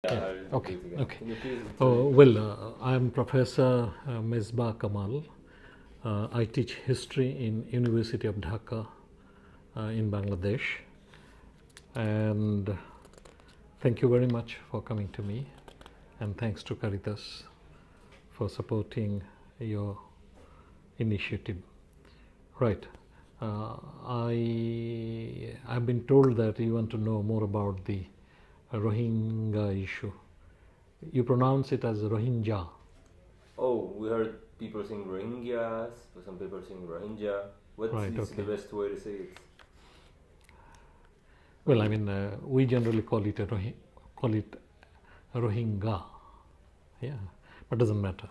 Yeah. Okay. Okay. Can you please I'm Professor Misbah Kamal. I teach history in University of Dhaka in Bangladesh, and thank you very much for coming to me, and thanks to Caritas for supporting your initiative. Right. I've been told that you want to know more about the Rohingya issue. You pronounce it as Rohingya. Oh, we heard people saying Rohingyas, but some people saying Rohingya. What Right, is the okay. best way to say it? Well, I mean, we generally call it Rohingya. Yeah, but doesn't matter.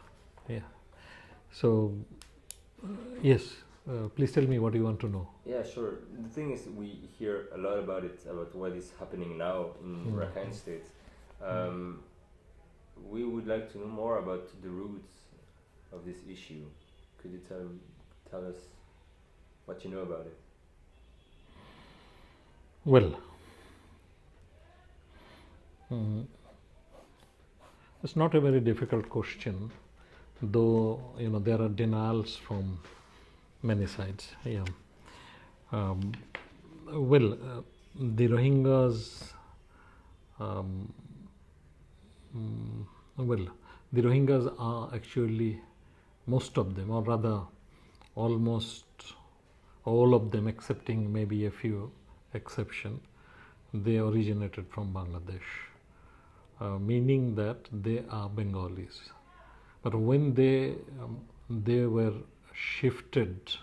Yeah. So, yes, please tell me what you want to know. Yeah, sure. The thing is, we hear a lot about it, about what is happening now in Rakhine State. We would like to know more about the roots of this issue. Could you tell us what you know about it? Well, it's not a very difficult question, though there are denials from many sides. Yeah. Um, the Rohingyas. Um, well, the Rohingyas are actually, most of them, or rather almost all of them, excepting maybe a few exceptions, they originated from Bangladesh, meaning that they are Bengalis. But when they were shifted,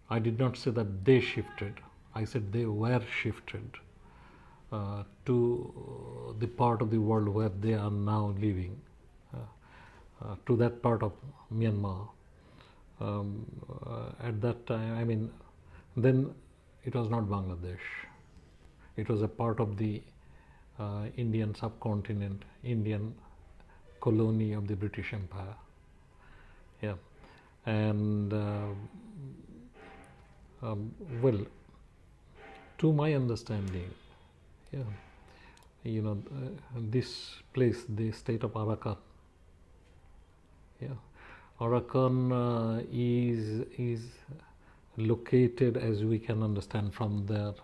I did not say that they shifted, I said they were shifted to the part of the world where they are now living, to that part of Myanmar. At that time, I mean, then it was not Bangladesh. It was a part of the Indian subcontinent, Indian colony of the British Empire. Yeah, and well, to my understanding, yeah, this place, the state of Arakan. Yeah, Arakan is located, as we can understand from their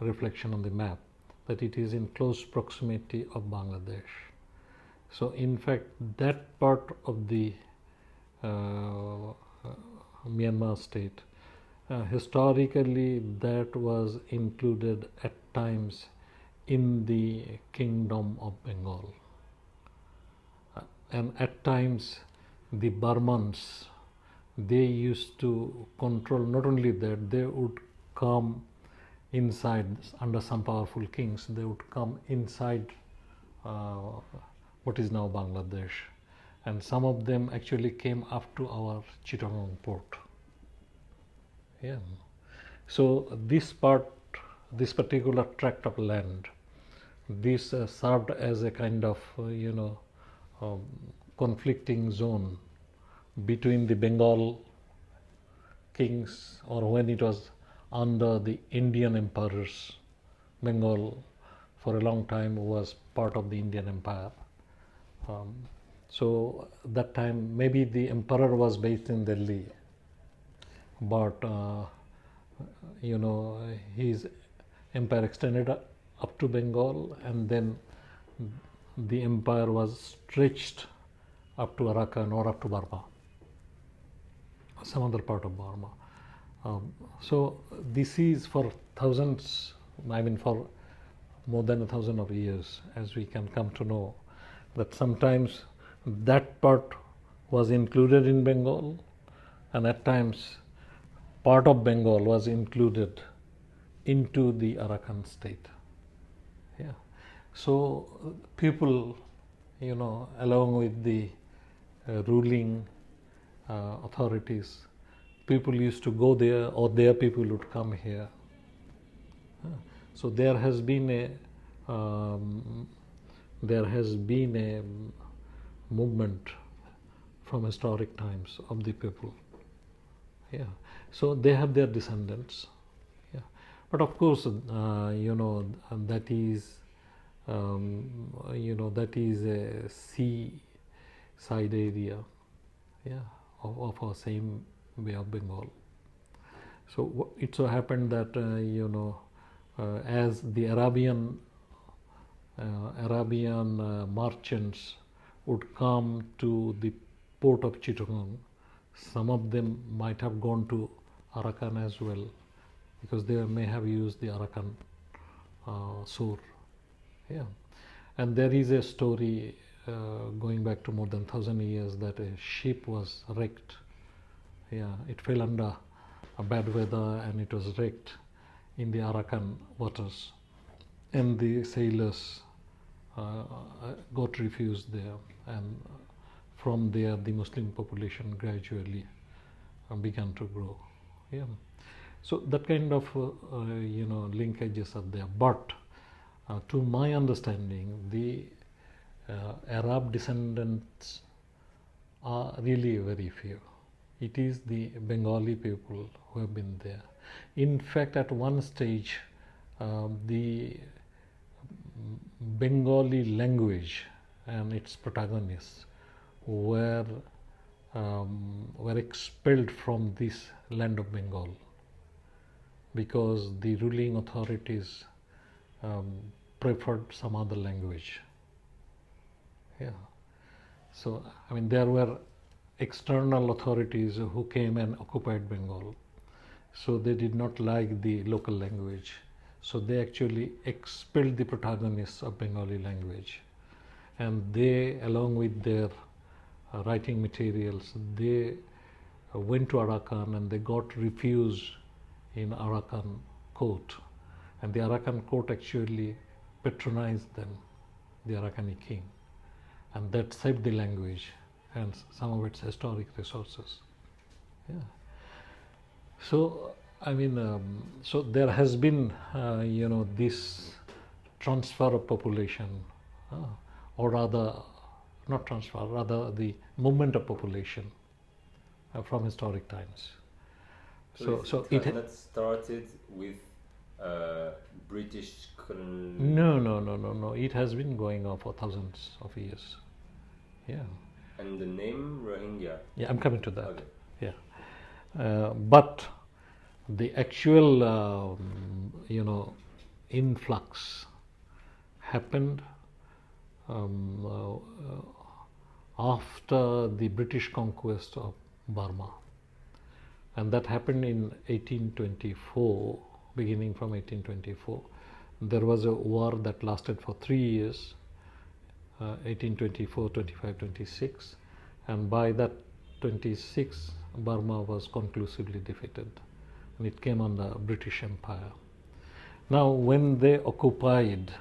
reflection on the map, that it is in close proximity of Bangladesh. So, in fact, that part of the Myanmar state, historically, that was included at times in the Kingdom of Bengal, and at times the Burmans, they used to control. Not only that, they would come inside under some powerful kings. They would come inside what is now Bangladesh, and some of them actually came up to our Chittagong port. Yeah. So this particular tract of land, this served as a kind of conflicting zone between the Bengal kings, or when it was under the Indian emperors. Bengal for a long time was part of the Indian Empire. So that time maybe the emperor was based in Delhi, but his empire extended up to Bengal, and then the empire was stretched up to Arakan or up to Burma, some other part of Burma. So this is for thousands, I mean for more than 1,000 of years, as we can come to know, that sometimes that part was included in Bengal, and at times part of Bengal was included into the Arakan state. Yeah. So people, along with the ruling authorities, people used to go there, or their people would come here. So there has been a movement from historic times of the people. Yeah. So they have their descendants. Yeah. But of course, that is that is a seaside area, yeah, of our same Bay of Bengal. So it so happened that as the Arabian merchants would come to the port of Chittagong, some of them might have gone to Arakan as well, because they may have used the Arakan shore. Yeah, and there is a story going back to more than 1,000 years that a ship was wrecked. Yeah, it fell under a bad weather and it was wrecked in the Arakan waters, and the sailors got refuge there, and from there the Muslim population gradually began to grow. Yeah, so that kind of linkages are there, but to my understanding, the Arab descendants are really very few. It is the Bengali people who have been there. In fact, at one stage, the Bengali language and its protagonists were expelled from this land of Bengal, because the ruling authorities preferred some other language. Yeah. So, I mean, there were external authorities who came and occupied Bengal. So they did not like the local language. So they actually expelled the protagonists of Bengali language. And they, along with their writing materials, they went to Arakan and they got refuge in Arakan court. And the Arakan court actually patronized them, the Arakani king. And that saved the language and some of its historic resources. Yeah. So, I mean, so there has been, this transfer of population, or rather, not transfer, rather the movement of population from historic times. So it has not started with British colony. No. It has been going on for thousands of years. Yeah. And the name Rohingya? Yeah, I'm coming to that. Okay. Yeah. But the actual, influx happened after the British conquest of Burma. And that happened in 1824, beginning from 1824. There was a war that lasted for 3 years, 1824, 25, 26. And by that 26, Burma was conclusively defeated. And it came under British Empire. Now, when they occupied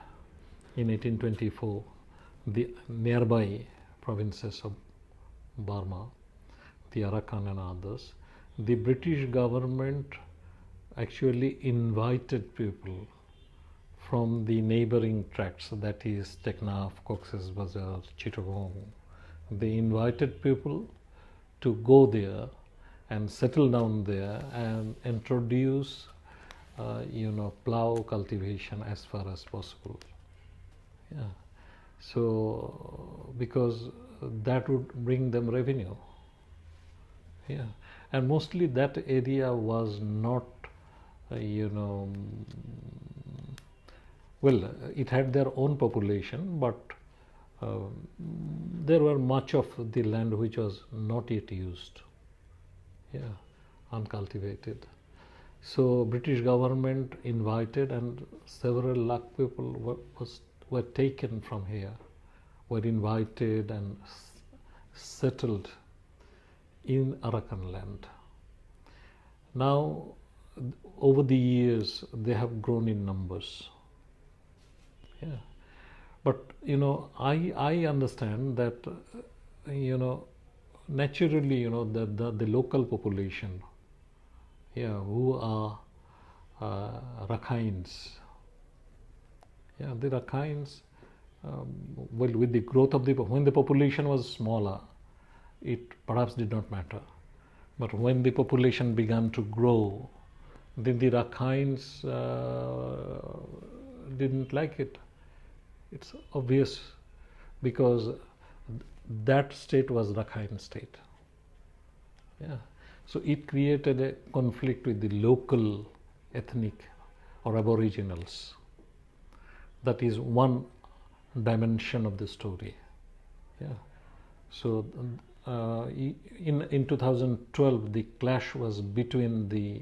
in 1824 the nearby provinces of Burma, the Arakan and others, the British government actually invited people from the neighboring tracts, that is Teknaf, Cox's Bazar, Chittagong. They invited people to go there and settle down there and introduce plough cultivation as far as possible. Yeah. So because that would bring them revenue. Yeah. And mostly that area was not, well, it had their own population, but there were much of the land which was not yet used. Yeah, uncultivated. So British government invited, and several lakh people were taken from here, were invited and settled in Arakan land. Now, over the years, they have grown in numbers. Yeah, but I understand that naturally the local population, yeah, who are Rakhines. Yeah, the Rakhines. Well, with the growth of when the population was smaller, it perhaps did not matter. But when the population began to grow, then the Rakhines didn't like it. It's obvious because that state was Rakhine state. Yeah. So it created a conflict with the local ethnic or aboriginals. That is one dimension of the story. Yeah. So in 2012, the clash was between the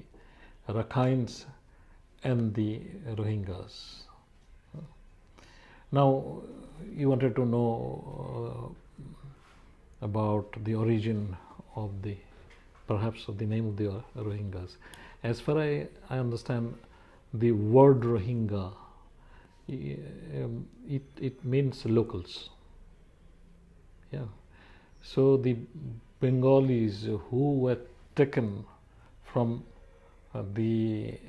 Rakhines and the Rohingyas. Now, you wanted to know about the origin of the, perhaps of the name of the Rohingyas. As far as I understand, the word Rohingya, it means locals. Yeah. So the Bengalis who were taken from the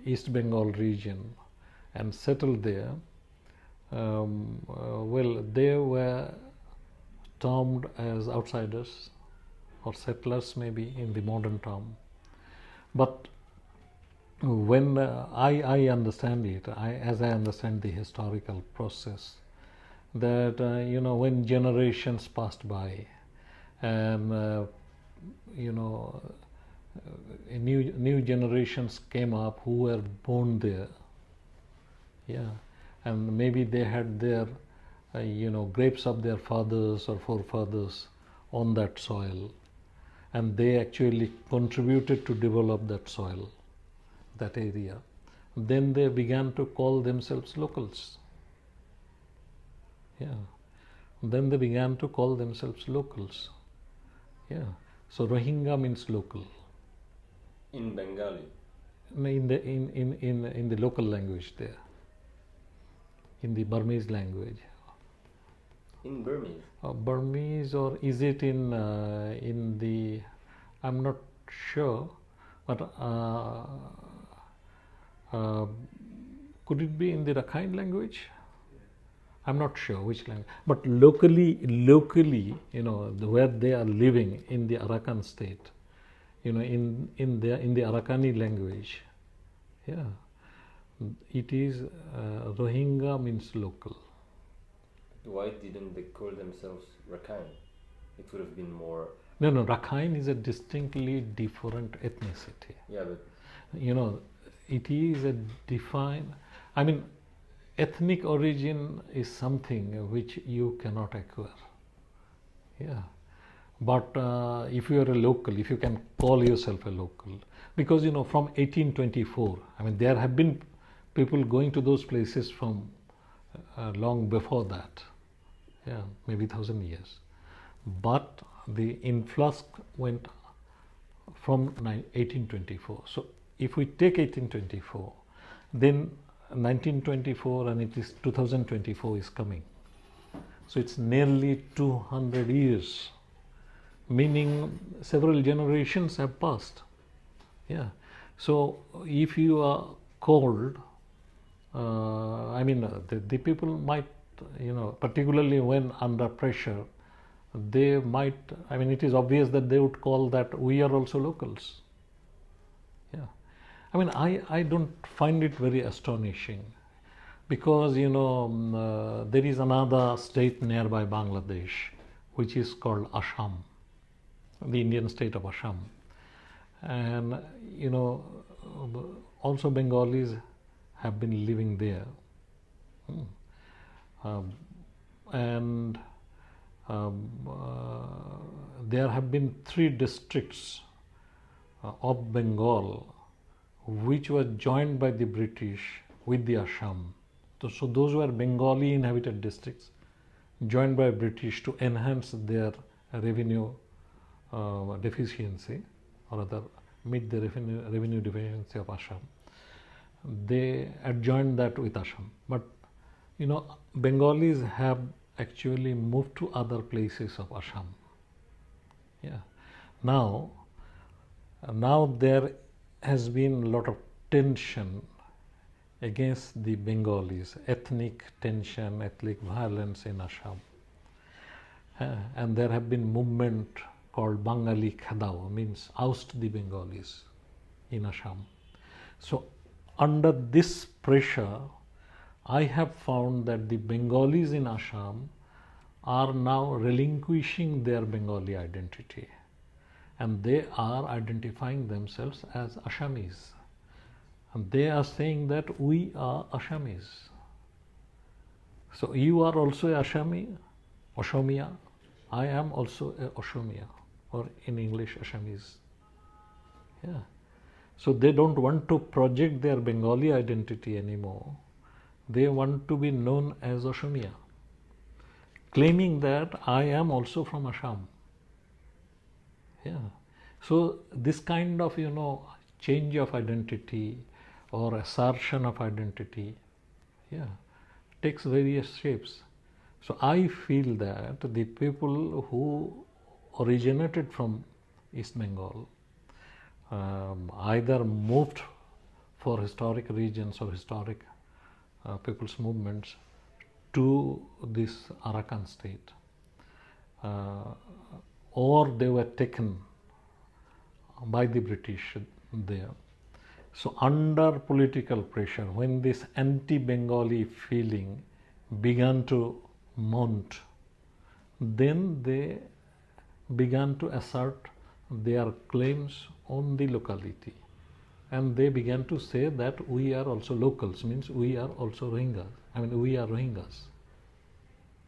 East Bengal region and settled there, well, they were termed as outsiders or settlers, maybe in the modern term. But when I understand it, as I understand the historical process, that when generations passed by, and new generations came up who were born there, yeah, and maybe they had their grapes of their fathers or forefathers on that soil, and they actually contributed to develop that soil, that area. Then they began to call themselves locals. Yeah. Then they began to call themselves locals. Yeah. So Rohingya means local. In Bengali. In the local language there. In the Burmese language. In Burmese. Burmese, or is it in the? I'm not sure, but could it be in the Rakhine language? I'm not sure which language, but locally, where they are living in the Arakan state, in the Arakani language, yeah, it is Rohingya means local. Why didn't they call themselves Rakhine? It would have been more. No, Rakhine is a distinctly different ethnicity. Yeah, but it is a defined. I mean, ethnic origin is something which you cannot acquire. Yeah, but if you are a local, if you can call yourself a local, because from 1824, I mean, there have been people going to those places from long before that. Yeah, maybe 1,000 years. But the influx went from 1824. So if we take 1824, then 1924 and it is 2024 is coming. So it's nearly 200 years, meaning several generations have passed. Yeah. So if you are called, the people might, particularly when under pressure, they might, it is obvious that they would call that we are also locals. Yeah. I don't find it very astonishing, because there is another state nearby Bangladesh which is called Assam, the Indian state of Assam, and also Bengalis have been living there, and there have been 3 districts of Bengal which were joined by the British with the Assam. So those were Bengali inhabited districts joined by British to enhance their revenue deficiency, or rather meet the revenue deficiency of Assam. They adjoined that with Assam. But Bengalis have actually moved to other places of Assam. Yeah. Now there has been a lot of tension against the Bengalis, ethnic tension, ethnic violence in Assam. And there have been movement called Bangali Khadao, means oust the Bengalis in Assam. So under this pressure, I have found that the Bengalis in Assam are now relinquishing their Bengali identity, and they are identifying themselves as Assamese. And they are saying that we are Assamese. So you are also a Assamia. I am also a Assamia, or in English, Assamese. Yeah. So they don't want to project their Bengali identity anymore. They want to be known as Assamia, claiming that I am also from Assam. Yeah. So this kind of, change of identity or assertion of identity, yeah, takes various shapes. So I feel that the people who originated from East Bengal either moved for historic regions or historic people's movements to this Arakan state, or they were taken by the British there. So under political pressure, when this anti-Bengali feeling began to mount, then they began to assert their claims on the locality, and they began to say that we are also locals, means we are also Rohingyas. We are Rohingyas.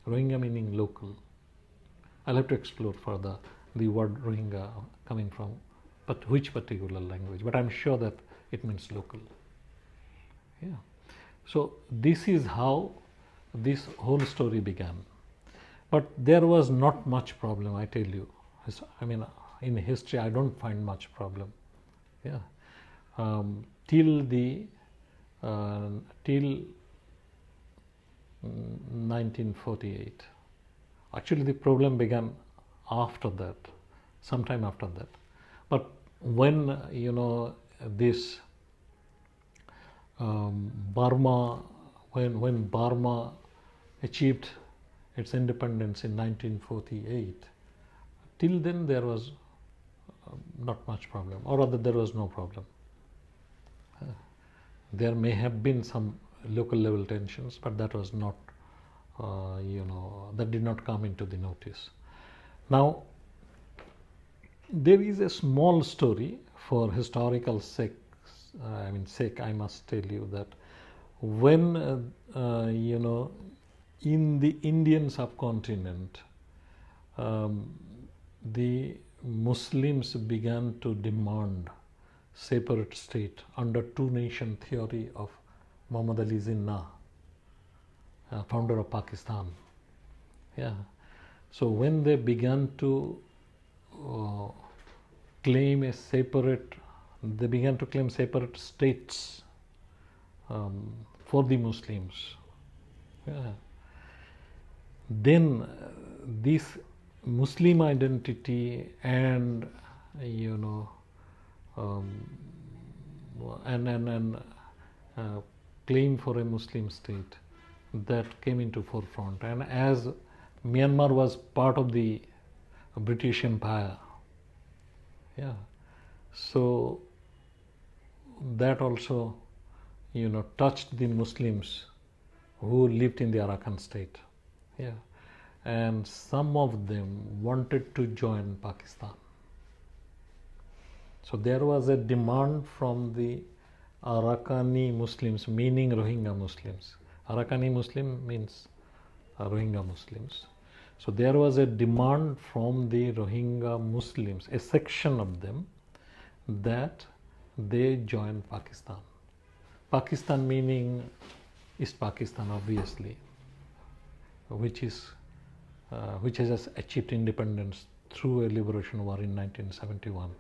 Rohingya meaning local. I'll have to explore further the word Rohingya coming from but which particular language, but I'm sure that it means local. Yeah. So this is how this whole story began. But there was not much problem, I tell you. In history, I don't find much problem. Yeah. Till 1948. Actually, the problem began after that, sometime after that. But when this Burma, when Burma achieved its independence in 1948, till then there was not much problem, or rather there was no problem. There may have been some local level tensions, but that was not, that did not come into the notice. Now, there is a small story for historical sake. I must tell you that when in the Indian subcontinent, the Muslims began to demand separate state under two-nation theory of Muhammad Ali Jinnah, founder of Pakistan. Yeah. So when they began to claim separate states for the Muslims. Yeah. Then this Muslim identity and claim for a Muslim state, that came into forefront. And as Myanmar was part of the British Empire, yeah, so that also touched the Muslims who lived in the Arakan state, yeah, and some of them wanted to join Pakistan. So there was a demand from the Arakani Muslims, meaning Rohingya Muslims. Arakani Muslim means Rohingya Muslims. So there was a demand from the Rohingya Muslims, a section of them, that they join Pakistan. Pakistan meaning East Pakistan, obviously, which has achieved independence through a liberation war in 1971,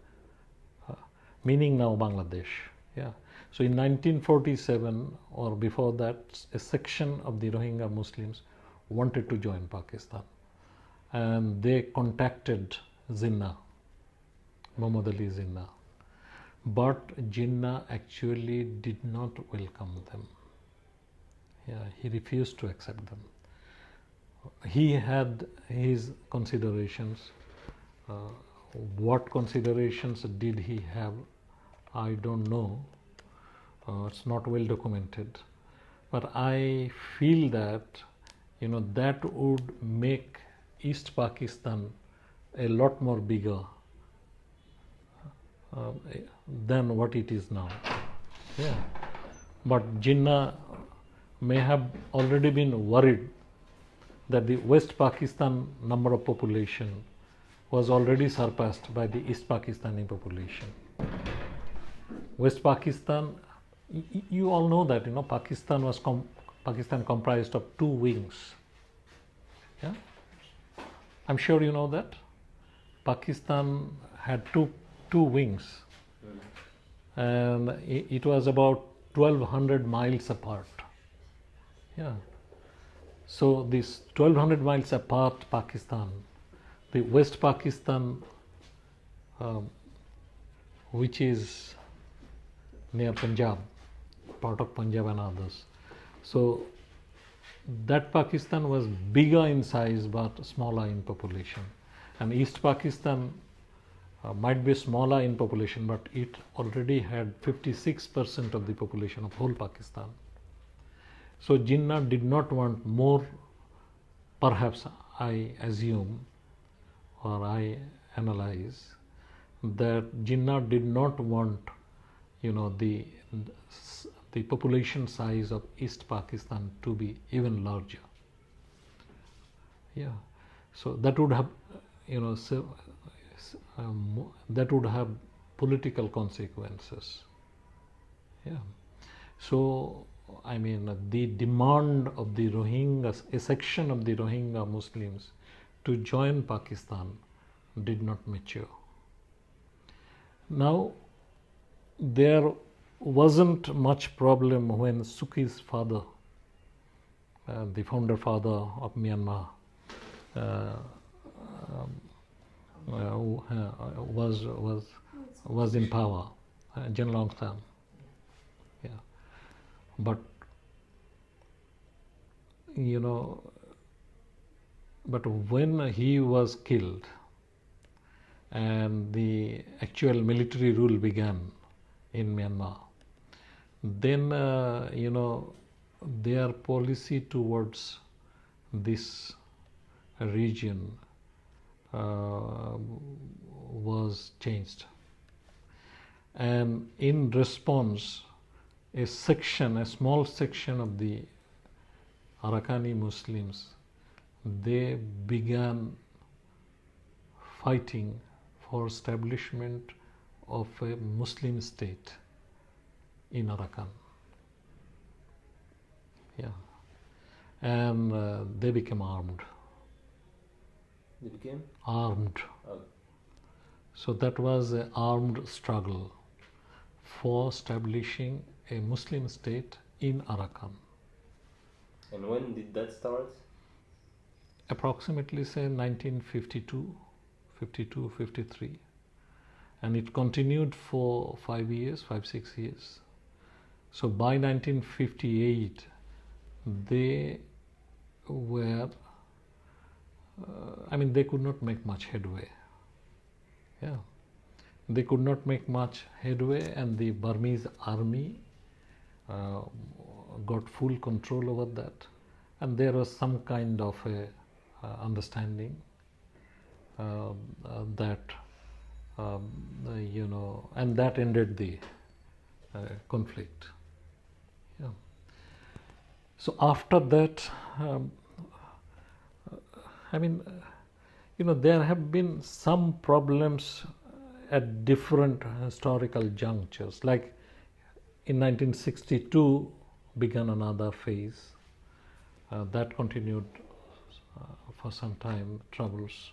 meaning now Bangladesh. Yeah. So in 1947 or before that, a section of the Rohingya Muslims wanted to join Pakistan, and they contacted Jinnah, Muhammad Ali Jinnah. But Jinnah actually did not welcome them. Yeah, he refused to accept them. He had his considerations. What considerations did he have? I don't know. It's not well documented. But I feel that, that would make East Pakistan a lot more bigger uh, than what it is now. Yeah. But Jinnah may have already been worried that the West Pakistan number of population was already surpassed by the East Pakistani population. West Pakistan, you all know that Pakistan comprised of two wings. Yeah, I'm sure you know that. Pakistan had two wings, and it was about 1200 miles apart. Yeah. So this 1200 miles apart Pakistan, the West Pakistan, which is near Punjab, part of Punjab and others. So that Pakistan was bigger in size but smaller in population. And East Pakistan might be smaller in population, but it already had 56% of the population of whole Pakistan. So Jinnah did not want more, perhaps I assume or I analyze that Jinnah did not want the population size of East Pakistan to be even larger. Yeah, so that would have that would have political consequences. Yeah, so I mean the demand of the Rohingyas, a section of the Rohingya Muslims, to join Pakistan did not mature. Now there wasn't much problem when Suki's father, the founder father of Myanmar, was in power, General Aung San. Yeah, but but when he was killed and the actual military rule began in Myanmar, then their policy towards this region was changed, and in response a small section of the Arakkani Muslims, they began fighting for establishment of a Muslim state in Arakan. Yeah, and they became armed. They became armed. Oh. So that was an armed struggle for establishing a Muslim state in Arakan. And when did that start? Approximately say 1952, 52, 53. And it continued for 5 years, 5-6 years. So by 1958, they were, they could not make much headway. Yeah. They could not make much headway, and the Burmese army got full control over that. And there was some kind of a understanding that and that ended the conflict. Yeah. So after that, there have been some problems at different historical junctures. Like in 1962 began another phase that continued for some time, troubles,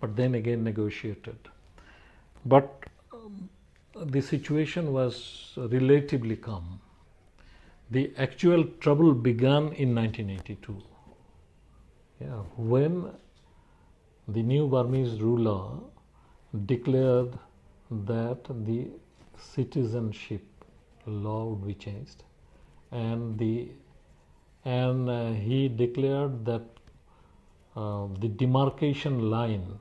but then again negotiated. But the situation was relatively calm. The actual trouble began in 1982, when the new Burmese ruler declared that the citizenship law would be changed, and he declared that the demarcation line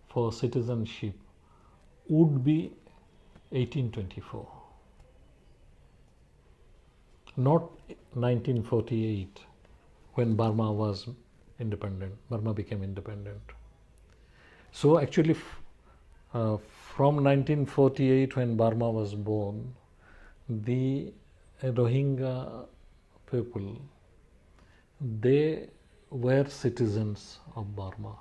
for citizenship would be 1824. not 1948 when Burma was independent. Burma became independent. So actually, from 1948 when Burma was born, the Rohingya people, they were citizens of Burma,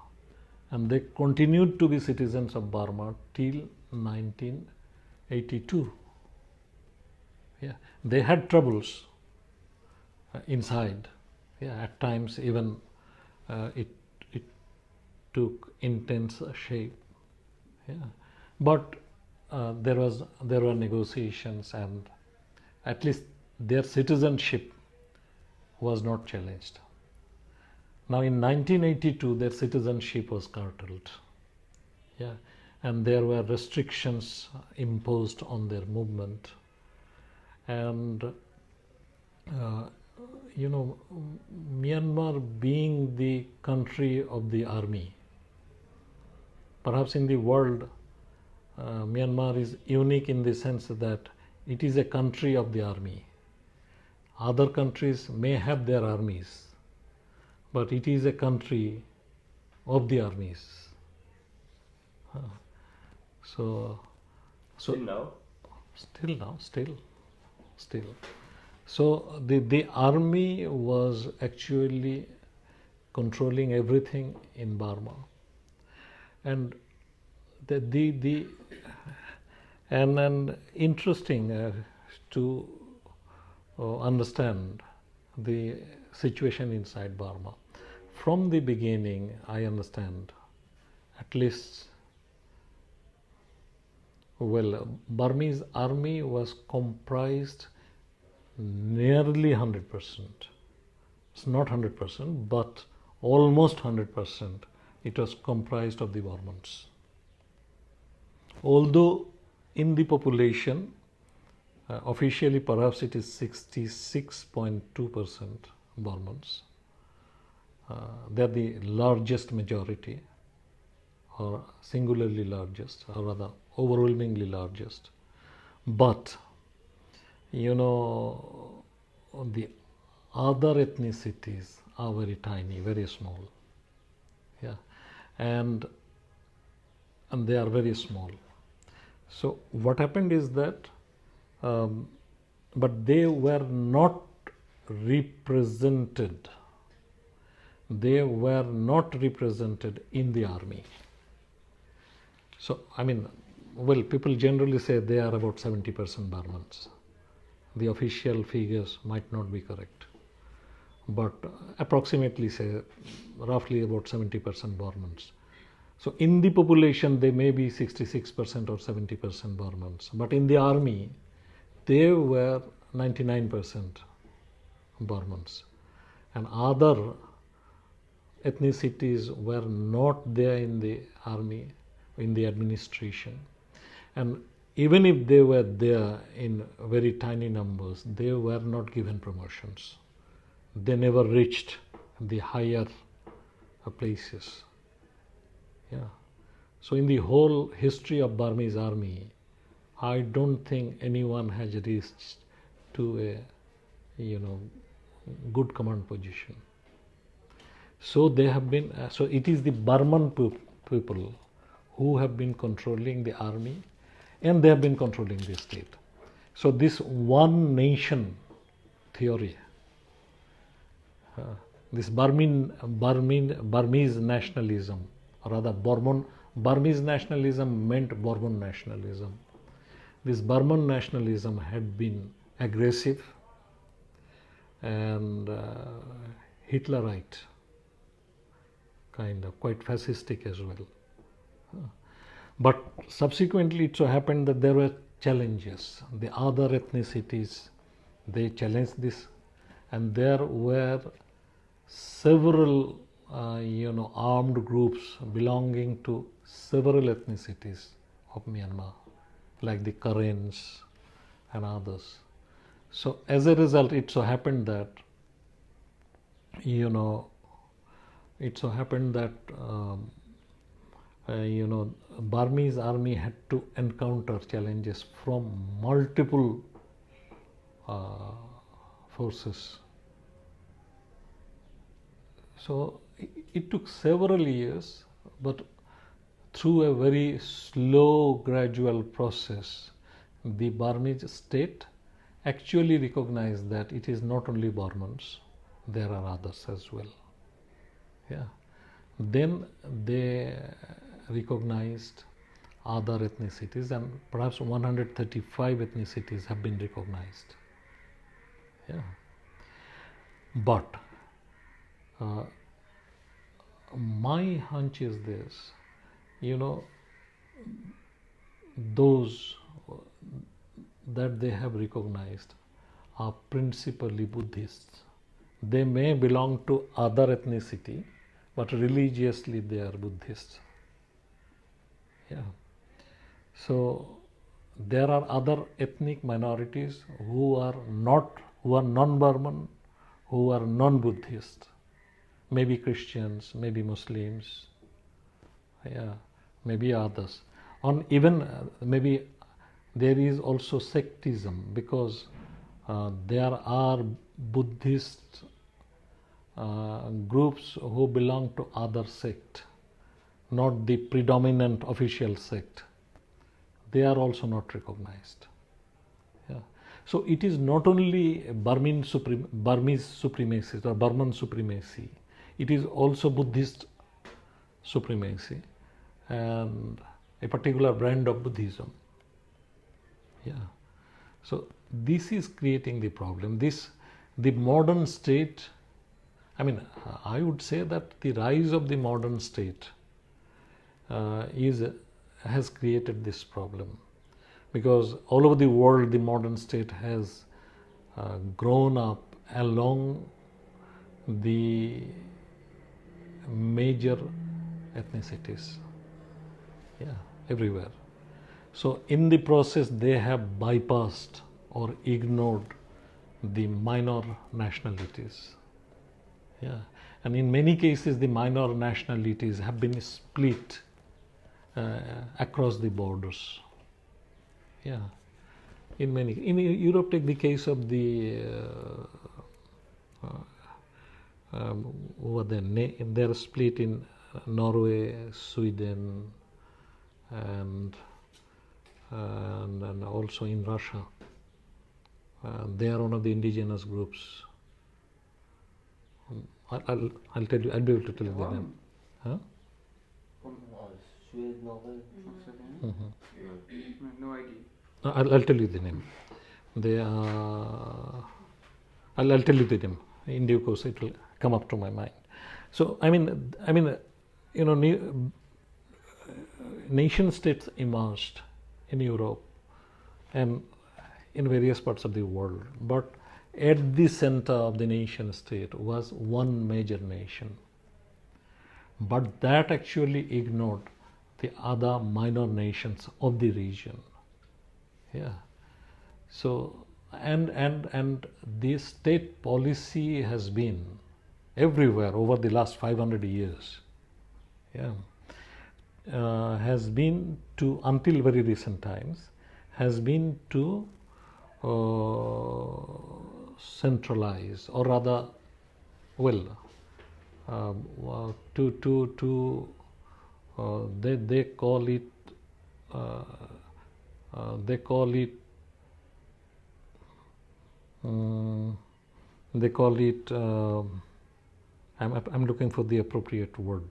and they continued to be citizens of Burma till 1982. Yeah, they had troubles inside. Yeah, at times even it took intense shape. Yeah, but there were negotiations, and at least their citizenship was not challenged. Now in 1982, their citizenship was curtailed. Yeah, and there were restrictions imposed on their movement, and uh, Myanmar being the country of the army, perhaps in the world, Myanmar is unique in the sense that it is a country of the army. Other countries may have their armies, but it is a country of the armies. So, Still now? Still. So the army was actually controlling everything in Burma, and and interesting to understand the situation inside Burma. From the beginning, I understand, at least, Burmese army was comprised nearly 100%. It's not 100%, but almost 100%. It was comprised of the Burmans. Although in the population, officially perhaps it is 66.2% Burmans. They are the largest majority, or singularly largest, or rather overwhelmingly largest. But the other ethnicities are very tiny, very small. Yeah, and they are very small. So what happened is that, but they were not represented. They were not represented in the army. So people generally say they are about 70% Burmans. The official figures might not be correct, but approximately say roughly about 70% Burmans. So in the population they may be 66% or 70% Burmans, but in the army they were 99% Burmans, and other ethnicities were not there in the army, in the administration. And even if they were there in very tiny numbers, they were not given promotions. They never reached the higher places. Yeah. So in the whole history of Burmese army, I don't think anyone has reached to a good command position. So they have been. So it is the Burman people who have been controlling the army, and they have been controlling the state. So this one nation theory, this Burmese nationalism, or rather Burmese nationalism meant Bourbon nationalism. This Burman nationalism had been aggressive and Hitlerite, kind of quite fascistic as well. But subsequently it so happened that there were challenges. The other ethnicities, they challenged this, and there were several armed groups belonging to several ethnicities of Myanmar, like the Karens and others. So as a result, it so happened that Burmese army had to encounter challenges from multiple forces. So it took several years, but through a very slow, gradual process, the Burmese state actually recognized that it is not only Burmans, there are others as well. Yeah. Then they recognized other ethnicities, and perhaps 135 ethnicities have been recognized. Yeah. But my hunch is this, those that they have recognized are principally Buddhists. They may belong to other ethnicity, but religiously they are Buddhists. Yeah. So there are other ethnic minorities who are non-Burman, who are non-Buddhist, maybe Christians, maybe Muslims, yeah, maybe others. On even maybe there is also sectism, because there are Buddhist groups who belong to other sect, not the predominant official sect. They are also not recognized. Yeah. So it is not only Burmese supremacy or Burman supremacy, it is also Buddhist supremacy and a particular brand of Buddhism. Yeah. So this is creating the problem. The modern state, I would say that the rise of the modern state has created this problem, because all over the world the modern state has grown up along the major ethnicities, yeah, everywhere. So in the process they have bypassed or ignored the minor nationalities, yeah, and in many cases the minor nationalities have been split across the borders. Yeah, in Europe, take the case of the over there. They're split in Norway, Sweden, and also in Russia. They are one of the indigenous groups. I'll tell you. I'll be able to tell you the name. Huh? Sweden, Norway, no idea. I'll tell you the name. They are. I'll tell you the name. In due course, it will come up to my mind. So nation states emerged in Europe and in various parts of the world, but at the center of the nation state was one major nation. But that actually ignored the other minor nations of the region. Yeah. So and the state policy has been everywhere over the last 500 years. Yeah. Has been to, until very recent times, has been to centralize, or rather, they call it I'm looking for the appropriate word.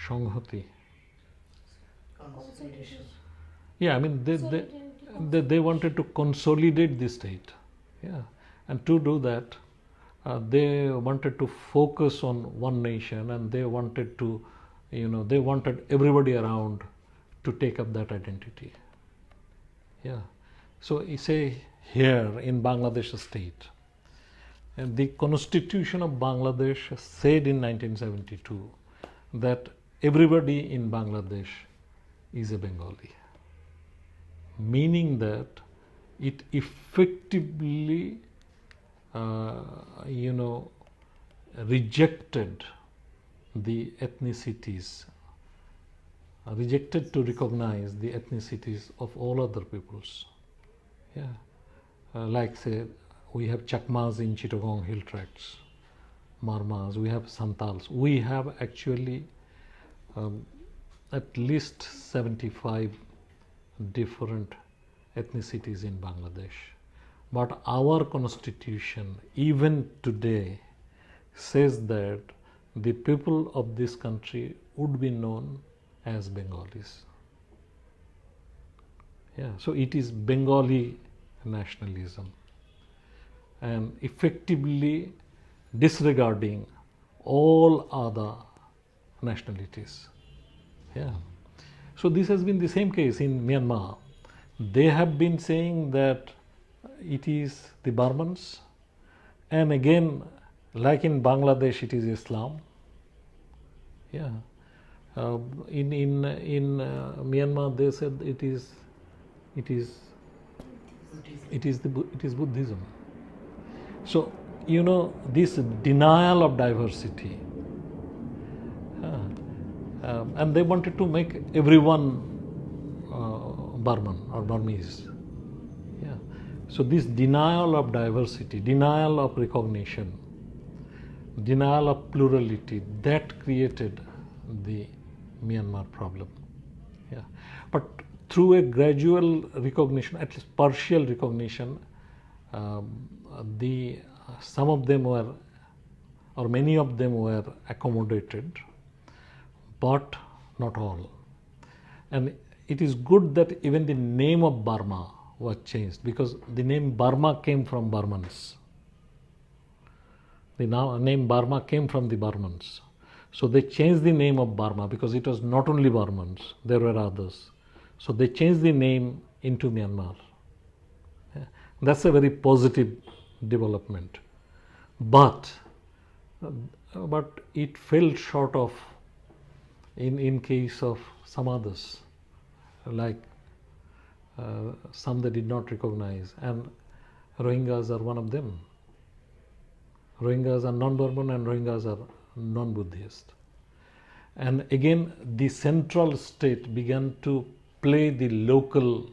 Shanghati. Consolidation. Yeah, they wanted to consolidate the state. Yeah, and to do that, they wanted to focus on one nation, and they wanted to, they wanted everybody around to take up that identity. Yeah. So you say here in Bangladesh state, and the Constitution of Bangladesh said in 1972 that everybody in Bangladesh is a Bengali, meaning that it effectively rejected the ethnicities, rejected to recognize the ethnicities of all other peoples. Yeah. like say we have Chakmas in Chittagong hill tracts, Marmas, we have Santals. We have actually at least 75 different ethnicities in Bangladesh. But our constitution, even today, says that the people of this country would be known as Bengalis. Yeah, so it is Bengali nationalism and effectively disregarding all other nationalities. Yeah. So this has been the same case in Myanmar. They have been saying that it is the Burmans, and again, like in Bangladesh, it is Islam. Yeah. In Myanmar, they said it is Buddhism. So this denial of diversity, and they wanted to make everyone Burman or Burmese. Yeah. So this denial of diversity, denial of recognition, denial of plurality, that created the Myanmar problem. Yeah. But through a gradual recognition, at least partial recognition, some of them were, or many of them were accommodated, but not all. And it is good that even the name of Burma was changed, because the name Burma came from Burmans. The name Burma came from the Burmans. So they changed the name of Burma because it was not only Burmans, there were others. So they changed the name into Myanmar. Yeah. That's a very positive development. But it fell short of, in case of some others, like some they did not recognize, and Rohingyas are one of them. Rohingyas are non-Burman and Rohingyas are non-Buddhist. And again, the central state began to play the local,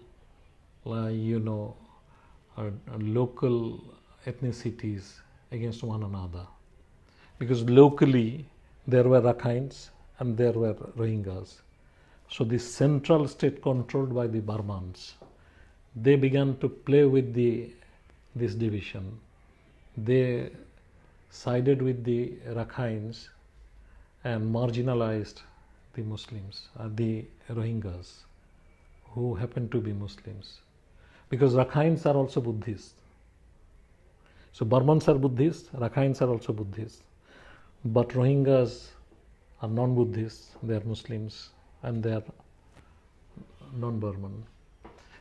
local ethnicities against one another. Because locally, there were Rakhines and there were Rohingyas. So the central state controlled by the Burmans, they began to play with this division. They sided with the Rakhines and marginalized the Muslims, the Rohingyas, who happen to be Muslims. Because Rakhines are also Buddhist. So Burmans are Buddhist, Rakhines are also Buddhist. But Rohingyas are non-Buddhists, they are Muslims, and they are non-Burman.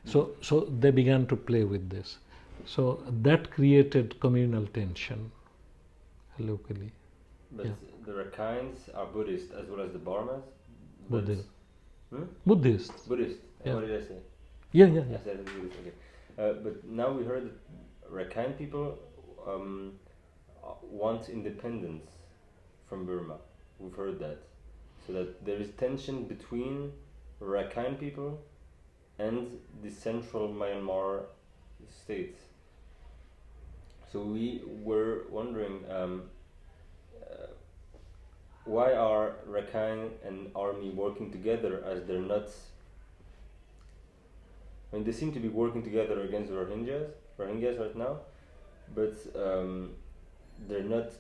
So they began to play with this. So that created communal tension locally. But the Rakhines are Buddhist as well as the Burmans? Buddhist. Buddhist. Buddhist. Yeah. What did I say? Yeah. I said Buddhist, okay. But now we heard that Rakhine people want independence from Burma. We've heard that. So that there is tension between Rakhine people and the central Myanmar states. So we were wondering why are Rakhine and army working together, as they're not... I mean, they seem to be working together against the Rohingyas right now, but they're not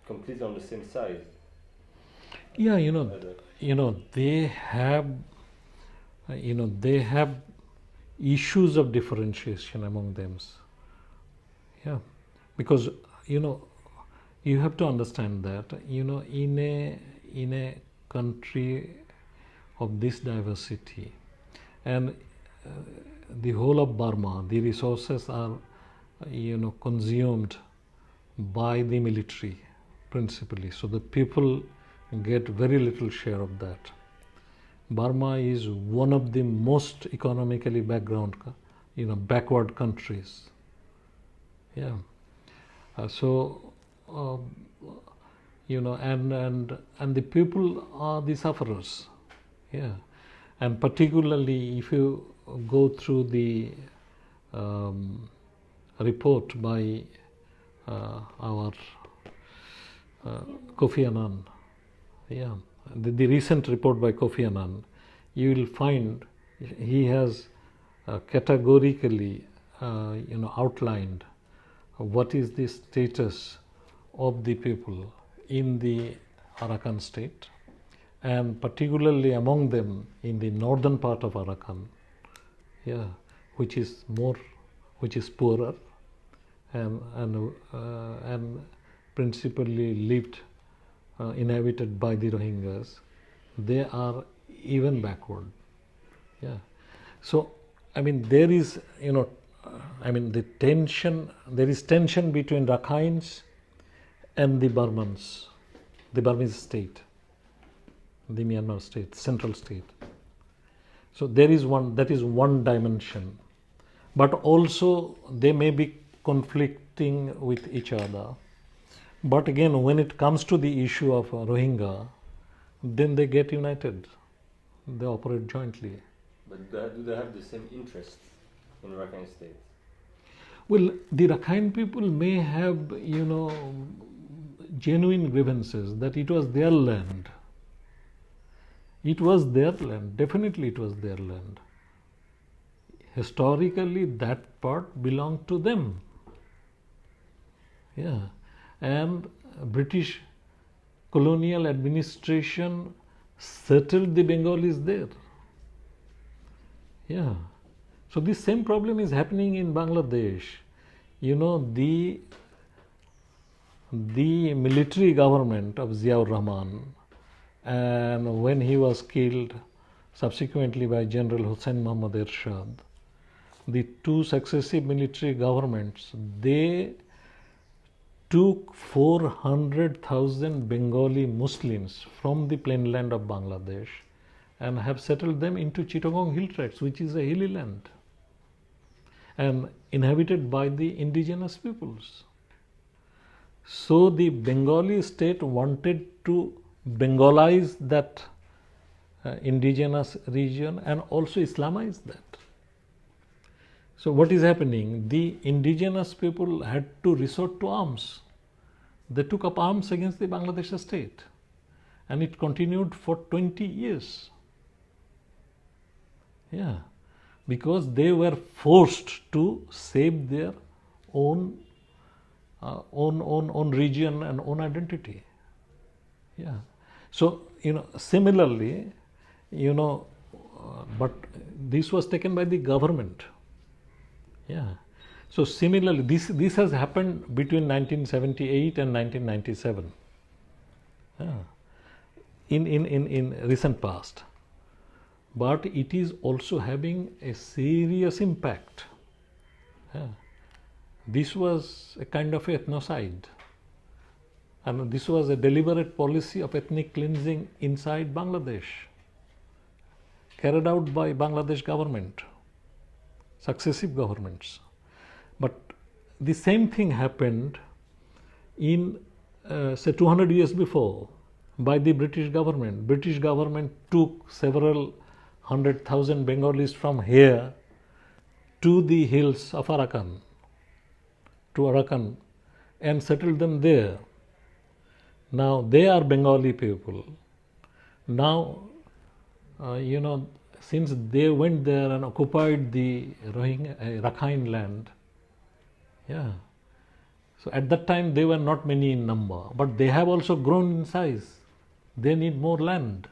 completely on the same side. Yeah, they have issues of differentiation among them. Yeah, because you have to understand that in a country of this diversity, and the whole of Burma, the resources are consumed by the military principally, so the people get very little share of that. Burma is one of the most economically backward countries. Yeah. And the people are the sufferers. Yeah. And particularly if you go through the report by our Kofi Annan, yeah, the recent report by Kofi Annan, you will find he has categorically outlined what is the status of the people in the Arakan state, and particularly among them in the northern part of Arakan, yeah, which is poorer and principally inhabited by the Rohingyas. They are even backward. Yeah. So, I mean, there is, there is tension between Rakhines and the Burmans, the Burmese state, the Myanmar state, central state. So that is one dimension. But also they may be conflicting with each other. But again, when it comes to the issue of Rohingya, then they get united. They operate jointly. But do they have the same interests in Rakhine state? Well, the Rakhine people may have, genuine grievances that it was their land. It was their land. Definitely it was their land. Historically, that part belonged to them. Yeah. And British colonial administration settled the Bengalis there. Yeah. So this same problem is happening in Bangladesh. The military government of Ziaur Rahman, and when he was killed subsequently by General Hussain Muhammad Ershad, the two successive military governments, they took 400,000 Bengali Muslims from the plainland of Bangladesh and have settled them into Chittagong Hill Tracts, which is a hilly land and inhabited by the indigenous peoples. So the Bengali state wanted to Bengalize that indigenous region and also Islamize that. So what is happening? The indigenous people had to resort to arms. They took up arms against the Bangladesh state, and it continued for 20 years. Yeah, because they were forced to save their own region and own identity. Yeah. So, similarly, but this was taken by the government. Yeah. So similarly, this has happened between 1978 and 1997. Yeah. In recent past. But it is also having a serious impact. Yeah. This was a kind of ethnocide. And this was a deliberate policy of ethnic cleansing inside Bangladesh, carried out by Bangladesh government, successive governments. But the same thing happened in, say, 200 years before by the British government. British government took several 100,000 Bengalis from here to the hills of Arakan, and settled them there. Now they are Bengali people. Now, since they went there and occupied the Rakhine land, yeah. So at that time they were not many in number, but they have also grown in size. They need more land.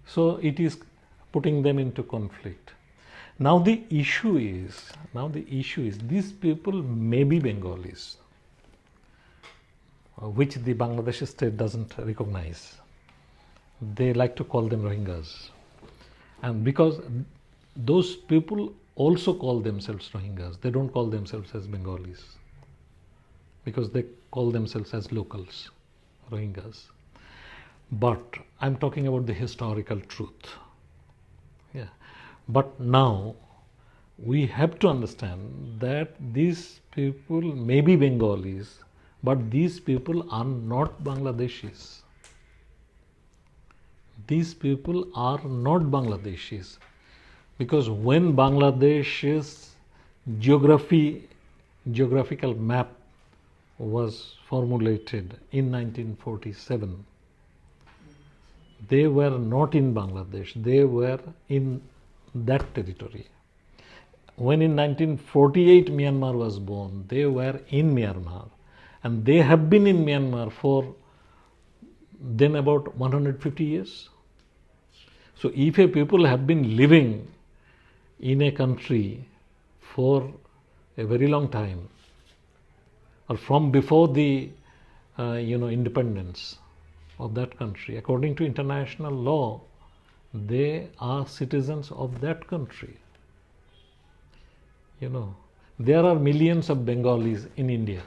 So it is putting them into conflict. Now the issue is these people may be Bengalis, which the Bangladesh state doesn't recognize. They like to call them Rohingyas. And because those people also call themselves Rohingyas, they don't call themselves as Bengalis, because they call themselves as locals, Rohingyas. But I'm talking about the historical truth. Yeah. But now we have to understand that these people may be Bengalis, but these people are not Bangladeshis. These people are not Bangladeshis, because when Bangladeshis geographical map was formulated in 1947, they were not in Bangladesh, they were in that territory. When in 1948 Myanmar was born, they were in Myanmar, and they have been in Myanmar for then about 150 years. So if a people have been living in a country for a very long time, or from before the independence of that country, according to international law, they are citizens of that country. There are millions of Bengalis in India.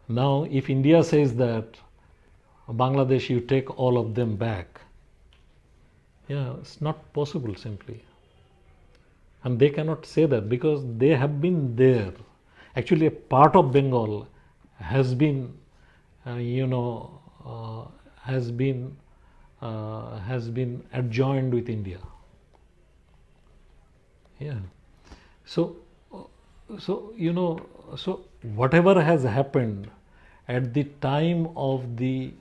Now, if India says that Bangladesh, you take all of them back, it's not possible simply. And they cannot say that because they have been there. Actually, a part of Bengal has been, has been adjoined with India. So whatever has happened at the time of the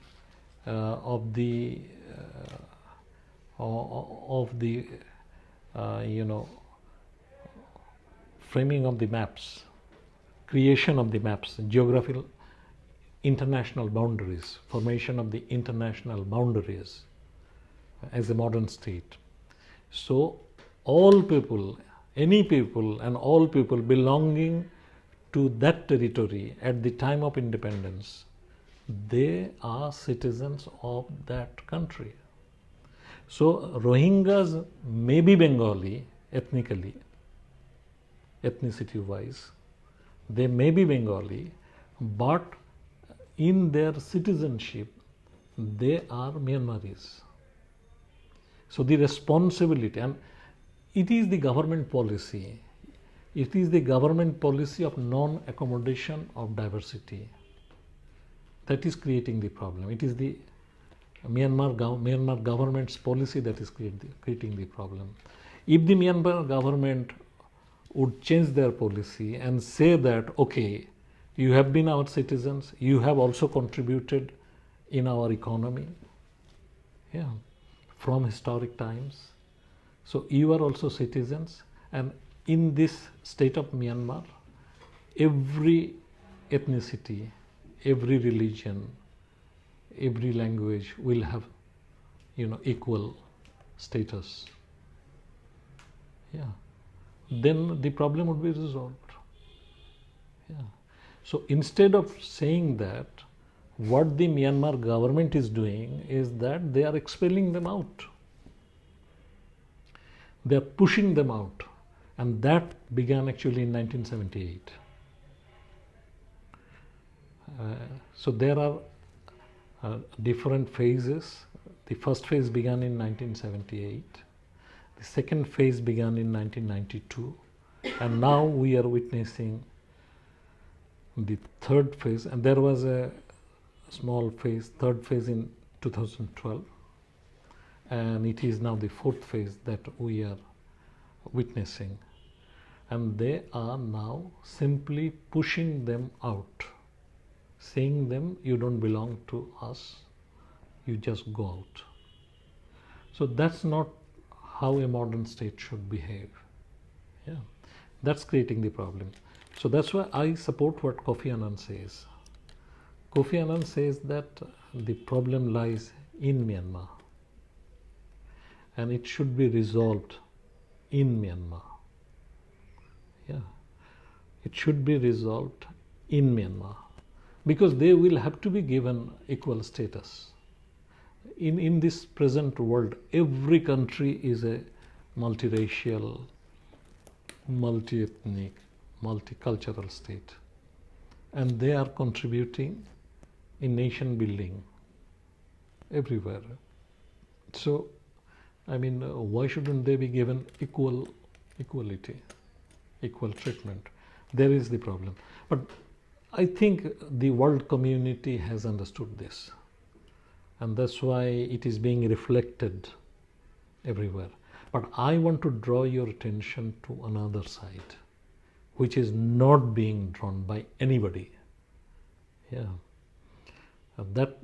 framing of the maps, creation of the maps, geographical international boundaries, formation of the international boundaries as a modern state. So all people, any people and all people belonging to that territory at the time of independence, they are citizens of that country. So Rohingyas may be Bengali ethnically, ethnicity wise, they may be Bengali, but in their citizenship they are Myanmaris. So the responsibility, and it is the government policy, it is the government policy of non-accommodation of diversity that is creating the problem. It is the Myanmar government's policy that is creating the problem. If the Myanmar government would change their policy and say that, okay, you have been our citizens, you have also contributed in our economy, from historic times, so you are also citizens, and in this state of Myanmar, every ethnicity, every religion, every language will have, equal status. Then the problem would be resolved. So instead of saying that, what the Myanmar government is doing is that they are expelling them out. They are pushing them out, and that began actually in 1978. So there are different phases. The first phase began in 1978. The second phase began in 1992, and now we are witnessing the third phase, and there was a small phase, third phase in 2012, and it is now the fourth phase that we are witnessing, and they are now simply pushing them out, saying them, you don't belong to us, you just go out. So that's not how a modern state should behave. That's creating the problem. So that's why I support what Kofi Annan says. Kofi Annan says that the problem lies in Myanmar, and it should be resolved in Myanmar. It should be resolved in Myanmar, because they will have to be given equal status. In this present world, every country is a multiracial, multi-ethnic, multicultural state, and they are contributing in nation building everywhere. So, why shouldn't they be given equality, equal treatment? There is the problem. But I think the world community has understood this, and that's why it is being reflected everywhere. But I want to draw your attention to another side, which is not being drawn by anybody. Yeah. That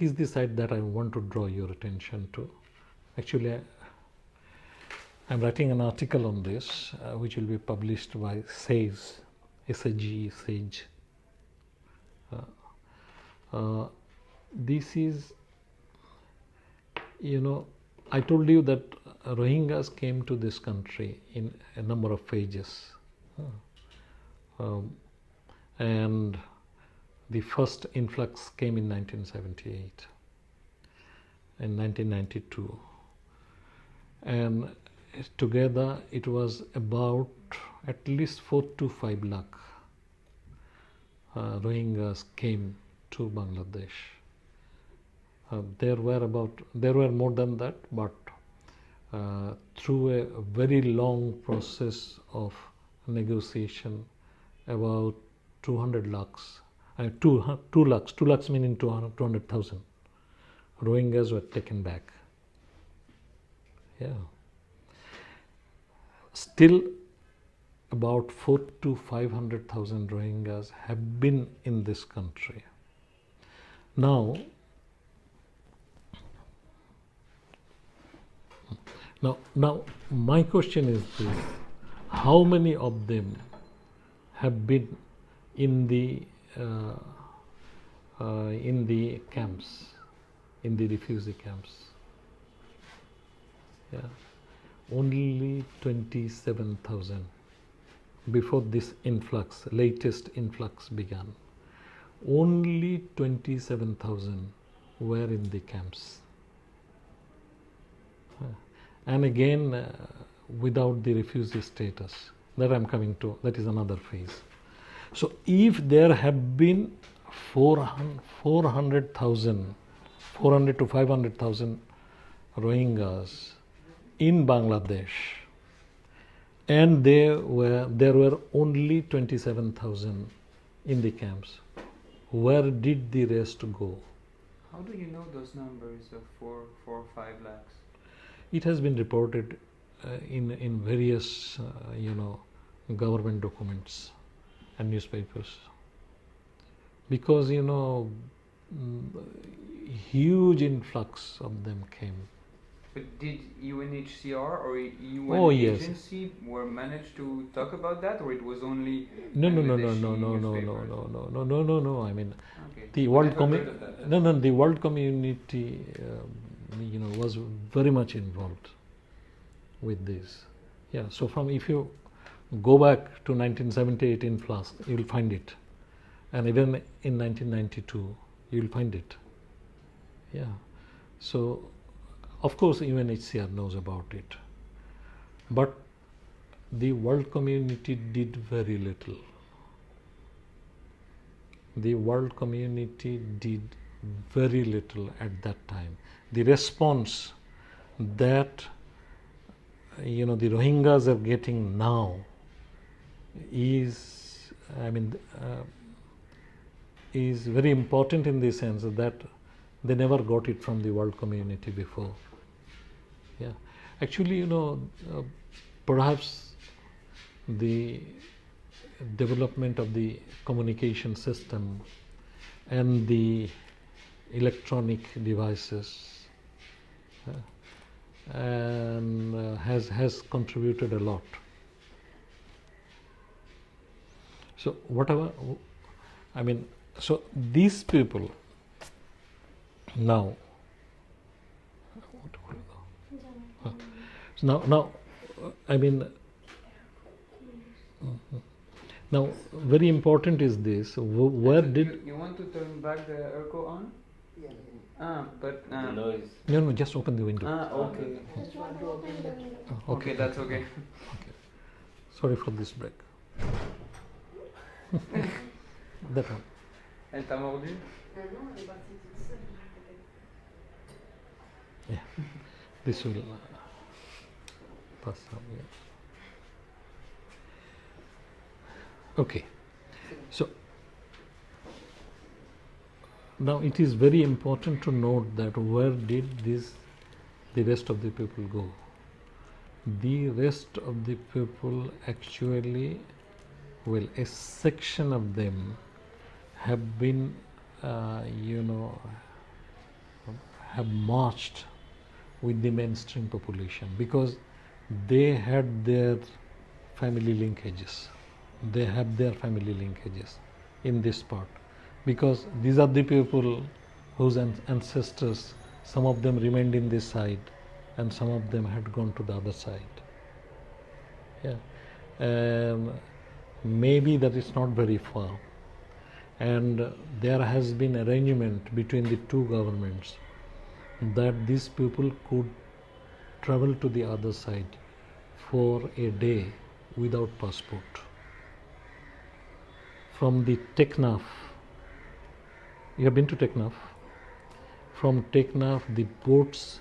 is the side that I want to draw your attention to. Actually, I'm writing an article on this, which will be published by SAGE, SAGE, SAGE. This is, I told you that Rohingyas came to this country in a number of phases. And the first influx came in 1978 and 1992. And together it was about at least 4 to 5 lakh Rohingyas came to Bangladesh. There were more than that, but through a very long process of negotiation, about 200 lakhs, 2 lakhs meaning 200,000 Rohingyas were taken back. Yeah. Still, about 4 to 500,000 Rohingyas have been in this country. Now, my question is this: how many of them have been in the camps, in the refugee camps? Yeah, only 27,000. Before this influx, latest influx began, only 27,000 were in the camps. And again, without the refugee status, that I'm coming to, that is another phase. So if there have been 400 to 500,000 Rohingyas in Bangladesh, and there were only 27,000 in the camps, where did the rest go? How do you know those numbers of 4 or 5 lakhs? It has been reported in various government documents and newspapers, because huge influx of them came. But did UNHCR or UN Oh, yes. agency were managed to talk about that, or it was only No. newspapers? I mean, Okay. the I world never heard of that. the world community, was very much involved with this. Yeah. So if you go back to 1978 influx, you will find it, and even in 1992, you will find it. Yeah. So, of course, UNHCR knows about it, but the world community did very little. The world community did very little at that time. The response that the Rohingyas are getting now is, is very important in the sense that they never got it from the world community before. Yeah, actually, perhaps the development of the communication system and the electronic devices has contributed a lot. So so these people now, now very important is this: where did you want to turn back the airco on? Yeah. But The noise. no, just open the window. okay. Just want to open the window. Okay, that's okay. Sorry for this break. That one. Elle t'a mordu? Non, elle est partie toute seule. Yeah, this will pass out. Yeah. Okay, so now it is very important to note that where did the rest of the people go? The rest of the people actually, well, a section of them have been, have marched with the mainstream population because they had their family linkages. They have their family linkages in this part because these are the people whose ancestors, some of them remained in this side and some of them had gone to the other side. Yeah. Maybe that is not very far. And there has been arrangement between the two governments that these people could travel to the other side for a day without passport. From the Teknaf, you have been to Teknaf? From Teknaf, the boats,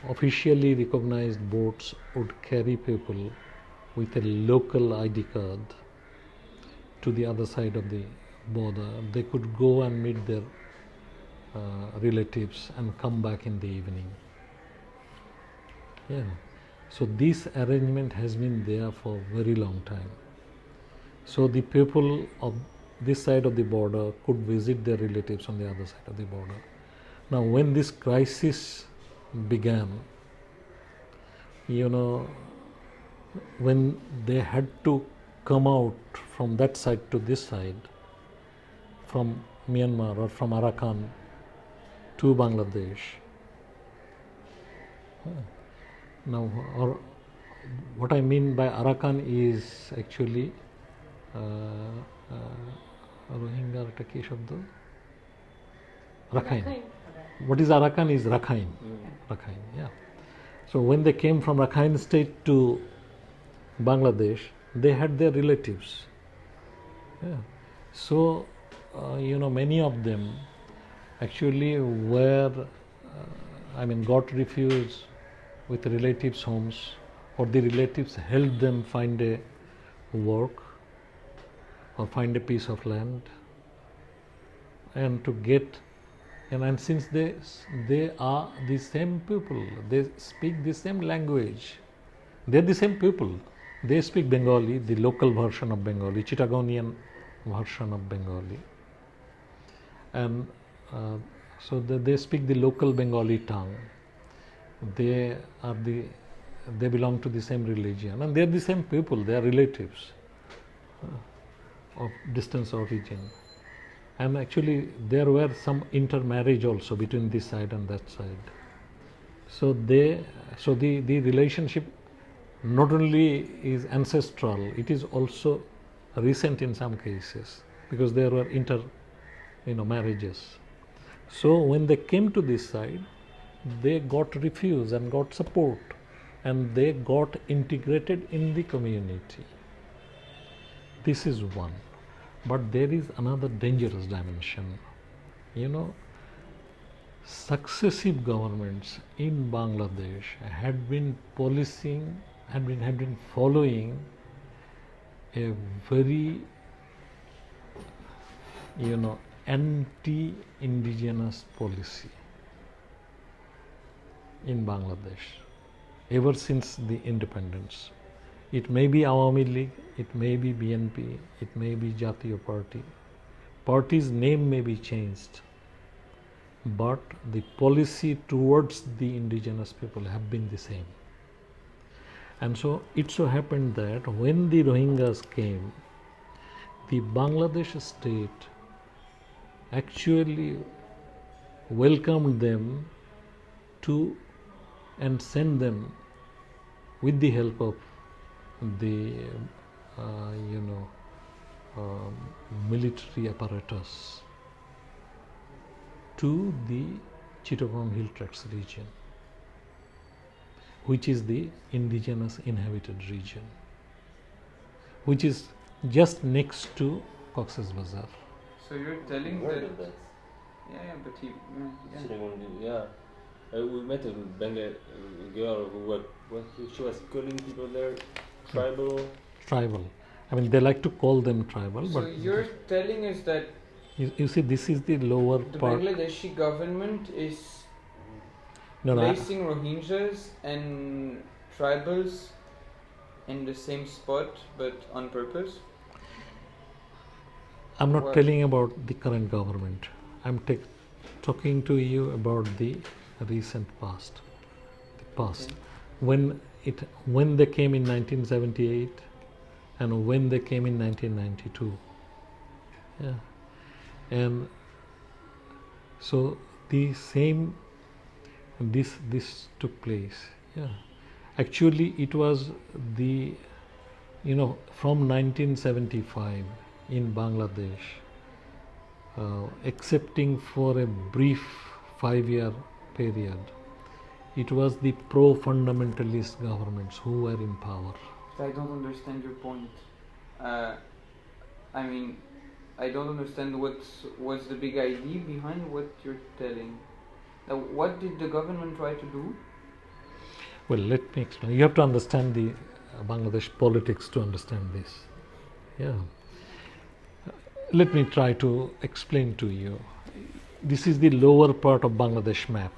officially recognized boats, would carry people with a local ID card to the other side of the border. They could go and meet their relatives and come back in the evening. Yeah. So this arrangement has been there for a very long time. So the people of this side of the border could visit their relatives on the other side of the border. Now when this crisis began, when they had to come out from that side to this side, from Myanmar or from Arakan to Bangladesh. Now, or what I mean by Arakan is actually Rohingya Taki Shabd Rakhine. What is Arakan is Rakhine. Rakhine, yeah. So when they came from Rakhine state to Bangladesh, they had their relatives. Yeah. So, many of them actually were, got refuge with relatives' homes, or the relatives helped them find a work or find a piece of land, and to get, and since they are the same people, they speak the same language, they're the same people. They speak Bengali, the local version of Bengali, Chittagonian version of Bengali, and so they speak the local Bengali tongue. They belong to the same religion, and they are the same people. They are relatives of distance origin, and actually there were some intermarriage also between this side and that side. So the relationship not only is ancestral, it is also recent in some cases because there were marriages. So when they came to this side, they got refuge and got support, and they got integrated in the community. This is one. But there is another dangerous dimension. Successive governments in Bangladesh had been following a very, anti-indigenous policy in Bangladesh ever since the independence. It may be Awami League, it may be BNP, it may be Jatiya Party. Party's name may be changed, but the policy towards the indigenous people have been the same. And so it so happened that when the Rohingyas came, the Bangladesh state actually welcomed them to and sent them with the help of the military apparatus to the Chittagong Hill Tracts region, which is the indigenous inhabited region, which is just next to Cox's Bazar. So you're telling that? Yeah, but he, yeah. We met a girl she was calling people there tribal. Tribal. I mean, they like to call them tribal. So but you're telling us that you see, this is the lower the part. Bangladeshi government is placing Rohingyas and tribals in the same spot but on purpose? I'm not What? telling about the current government. I'm talking to you about the recent past. The past. Okay. When they came in 1978 and when they came in 1992. Yeah. And so the same this took place. Yeah. Actually it was the from 1975 in Bangladesh, excepting for a brief 5-year period, it was the pro-fundamentalist governments who were in power. I don't understand your point. I mean, I don't understand what's the big idea behind what you're telling. What did the government try to do? Well, let me explain. You have to understand the Bangladesh politics to understand this. Yeah. Let me try to explain to you. This is the lower part of Bangladesh map,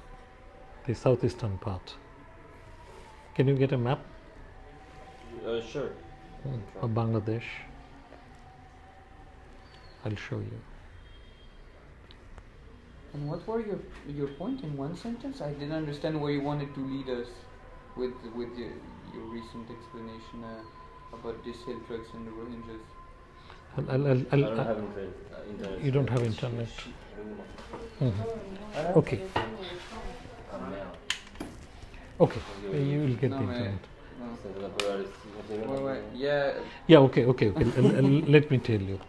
the southeastern part. Can you get a map Sure. of Bangladesh? I'll show you. And what were your point in one sentence? I didn't understand where you wanted to lead us with your recent explanation about these hill tracks and the Rohingyas. I don't have internet. You don't have internet. Okay. Okay. You will get the internet. Yeah. Yeah. Okay. Let me tell you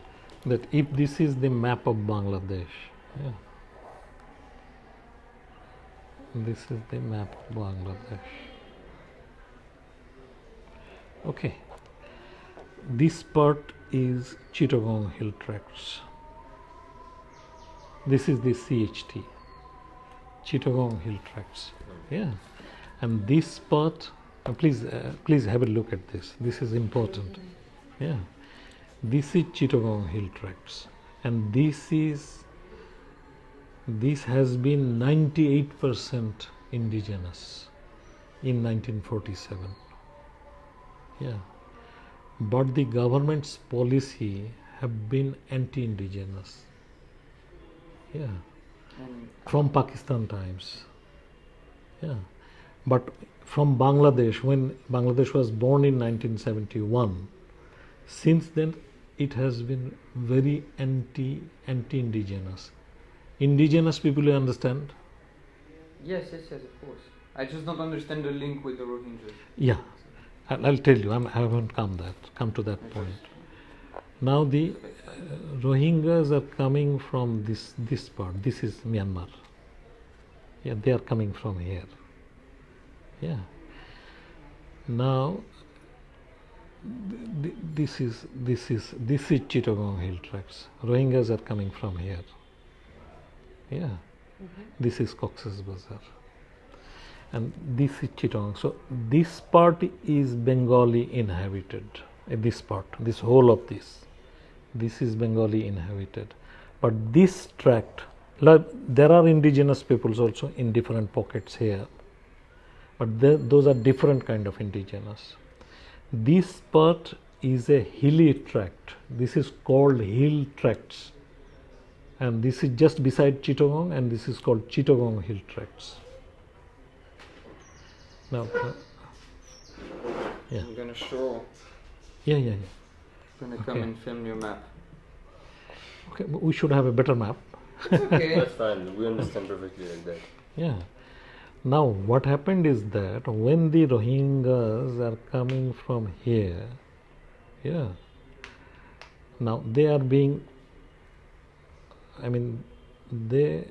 that if this is the map of Bangladesh, yeah, this is the map of Bangladesh. Okay. This part is Chittagong Hill Tracts. This is the CHT, Chittagong Hill Tracts. Yeah, and this part, please have a look at this. This is important. Yeah, this is Chittagong Hill Tracts, and this has been 98% indigenous in 1947. Yeah. But the government's policy have been anti-indigenous. Yeah. From Pakistan times. Yeah. But from Bangladesh, when Bangladesh was born in 1971, since then it has been very anti-indigenous. Indigenous people, you understand? Yes, of course. I just don't understand the link with the Rohingyas. Yeah. I'll tell you, I haven't come to that point. Now the Rohingyas are coming from this part. This is Myanmar. Yeah, they are coming from here. Yeah. Now this is Chittagong Hill Tracts. Rohingyas are coming from here. Yeah. This is Cox's Bazar. And this is Chittagong. So this part is Bengali inhabited. This part, this whole of this is Bengali inhabited. But this tract, there are indigenous peoples also in different pockets here. But those are different kind of indigenous. This part is a hilly tract. This is called hill tracts. And this is just beside Chittagong, and this is called Chittagong Hill Tracts. Now, yeah. I'm gonna show. Yeah. I'm gonna come and film your map. Okay, but we should have a better map. It's okay. That's fine. We understand perfectly like that. Yeah. Now, what happened is that when the Rohingyas are coming from here, yeah. Now they are being. They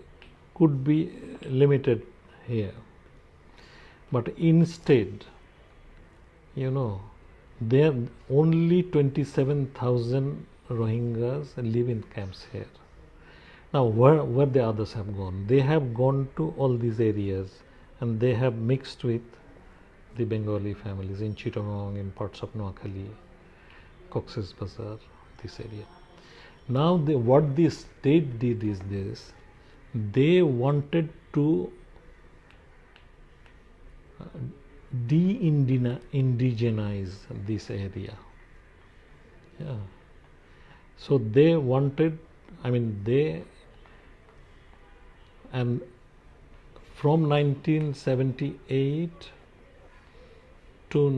could be limited here. But instead, there are only 27,000 Rohingyas live in camps here. Now, where the others have gone? They have gone to all these areas and they have mixed with the Bengali families in Chittagong, in parts of Noakhali, Cox's Bazar, this area. Now, what the state did is this: they wanted to de-indigenize this area. Yeah. So they wanted, and from 1978 to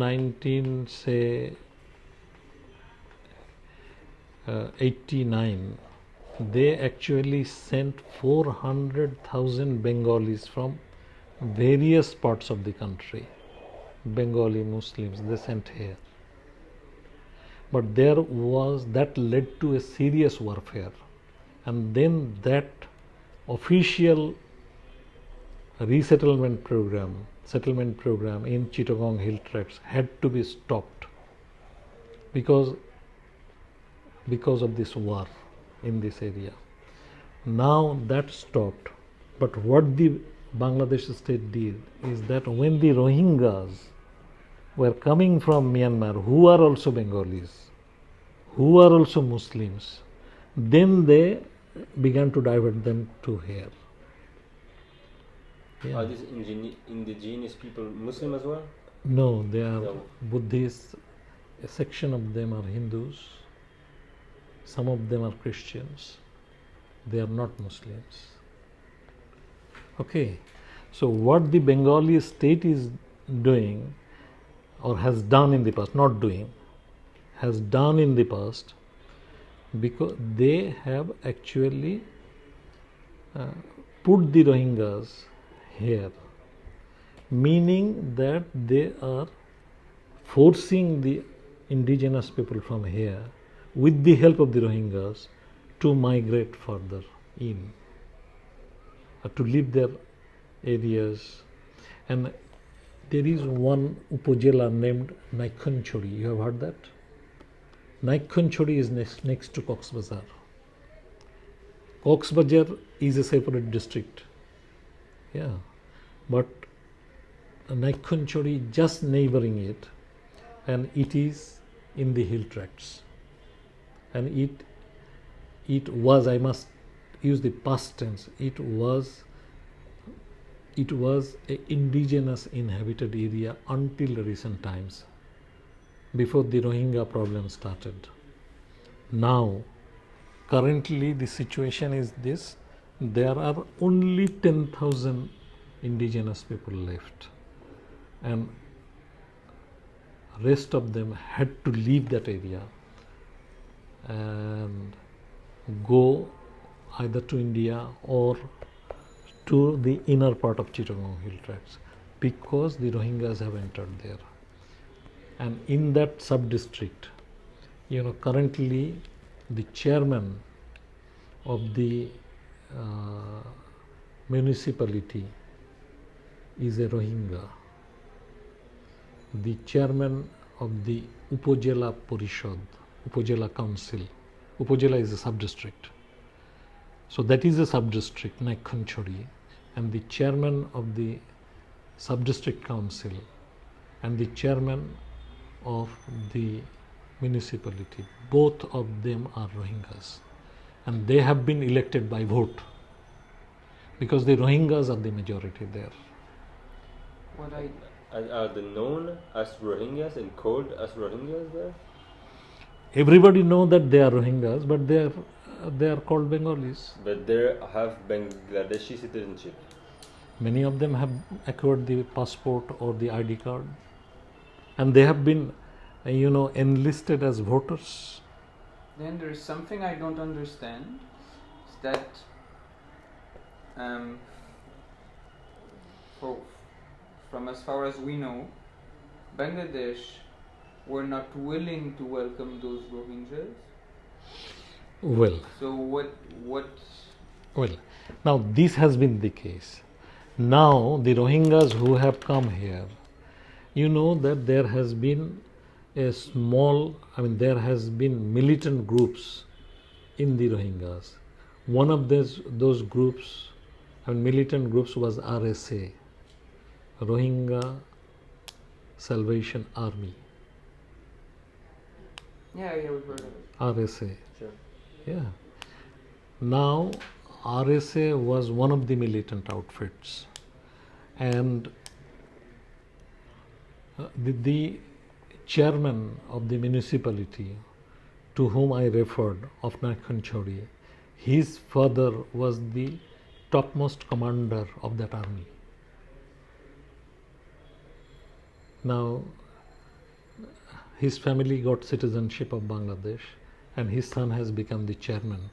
89, they actually sent 400,000 Bengalis from various parts of the country, Bengali Muslims, they sent here. But that led to a serious warfare, and then that official settlement program in Chittagong Hill Tracts had to be stopped because of this war in this area. Now that stopped, but what the Bangladesh state did is that when the Rohingyas were coming from Myanmar, who are also Bengalis, who are also Muslims, then they began to divert them to here. Yeah. Are these indigenous people Muslim as well? No, they are No. Buddhists. A section of them are Hindus. Some of them are Christians. They are not Muslims. Okay. So what the Bengali state is doing, or has done in the past, not doing, has done in the past, because they have actually put the Rohingyas here, meaning that they are forcing the indigenous people from here, with the help of the Rohingyas, to migrate further in, to leave their areas. And there is one upazila named Naikhonchori. You have heard that? Naikhonchori is next to Cox's Bazar. Cox's Bazar is a separate district. Yeah, but Naikhonchori just neighboring it, and it is in the hill tracts. And it was, I must use the past tense, it was a indigenous inhabited area until recent times, before the Rohingya problem started. Now, currently the situation is this: there are only 10,000 indigenous people left, and rest of them had to leave that area and go either to India or to the inner part of Chittagong Hill Tracts, because the Rohingyas have entered there. And in that sub-district, currently the chairman of the municipality is a Rohingya. The chairman of the Upazila Parishad, Upazila Council, Upazila is a sub-district. So that is a sub-district, Naikhonchori, and the chairman of the sub-district council and the chairman of the municipality, both of them are Rohingyas, and they have been elected by vote, because the Rohingyas are the majority there. Are they known as Rohingyas and called as Rohingyas there? Everybody know that they are Rohingyas, but they are called Bengalis. But they have Bangladeshi citizenship. Many of them have acquired the passport or the ID card, and they have been, enlisted as voters. Then there is something I don't understand. Is that from as far as we know, Bangladesh were not willing to welcome those Rohingyas. Well. So what? Well, now this has been the case. Now the Rohingyas who have come here, that there has been there has been militant groups in the Rohingyas. One of those groups, militant groups, was RSA, Rohingya Salvation Army. Yeah, we've heard of it. RSA. Sure. Yeah. Now, RSA was one of the militant outfits, and the chairman of the municipality to whom I referred, of Nakhanchori, his father was the topmost commander of that army. Now, his family got citizenship of Bangladesh, and his son has become the chairman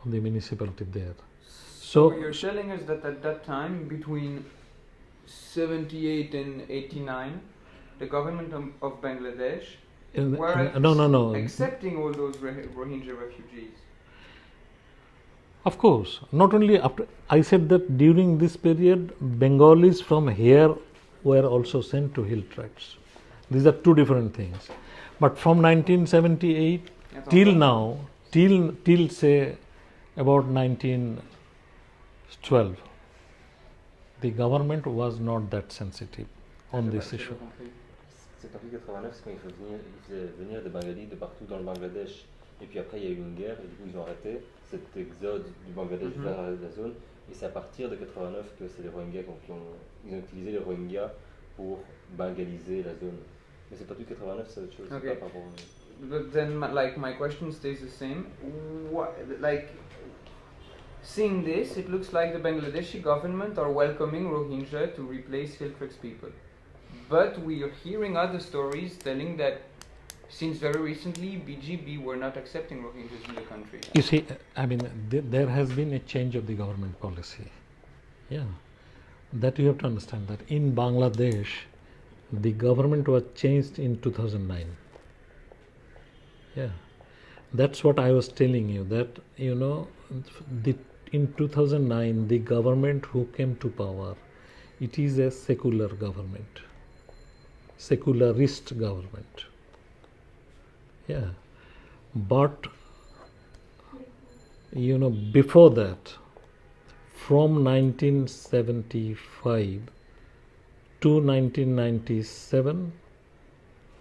of the municipality there. So you're telling us that at that time, between 78 and 89, the government of Bangladesh were no. accepting all those Rohingya refugees. Of course, not only after, I said that during this period, Bengalis from here were also sent to hill tracts. These are two different things. But from 1978 till now, till say about 1912, the government was not that sensitive on this issue. C'est depuis 89, c'est quand il faisait venir des Bengalis de partout dans le Bangladesh. Et puis après, il y a eu une guerre, et du coup, ils ont arrêté cet exode du Bangladesh vers la zone. Et c'est à partir de 89 que c'est les Rohingyas ils ont utilisé les Rohingyas pour bengaliser la zone. Mais c'est pas depuis 89, c'est autre chose. Okay. C'est pas par rapport But then, like, my question stays the same. Like, seeing this, it looks like the Bangladeshi government are welcoming Rohingya to replace Hiltrek's people. But we are hearing other stories telling that since very recently, BGB were not accepting Rohingyas in the country. You see, I mean, there has been a change of the government policy. Yeah, that you have to understand that in Bangladesh, the government was changed in 2009. Yeah, that's what I was telling you, that, you know, in 2009, the government who came to power, it is a secular government, secularist government. Yeah, but, you know, before that, from 1975 to 1997,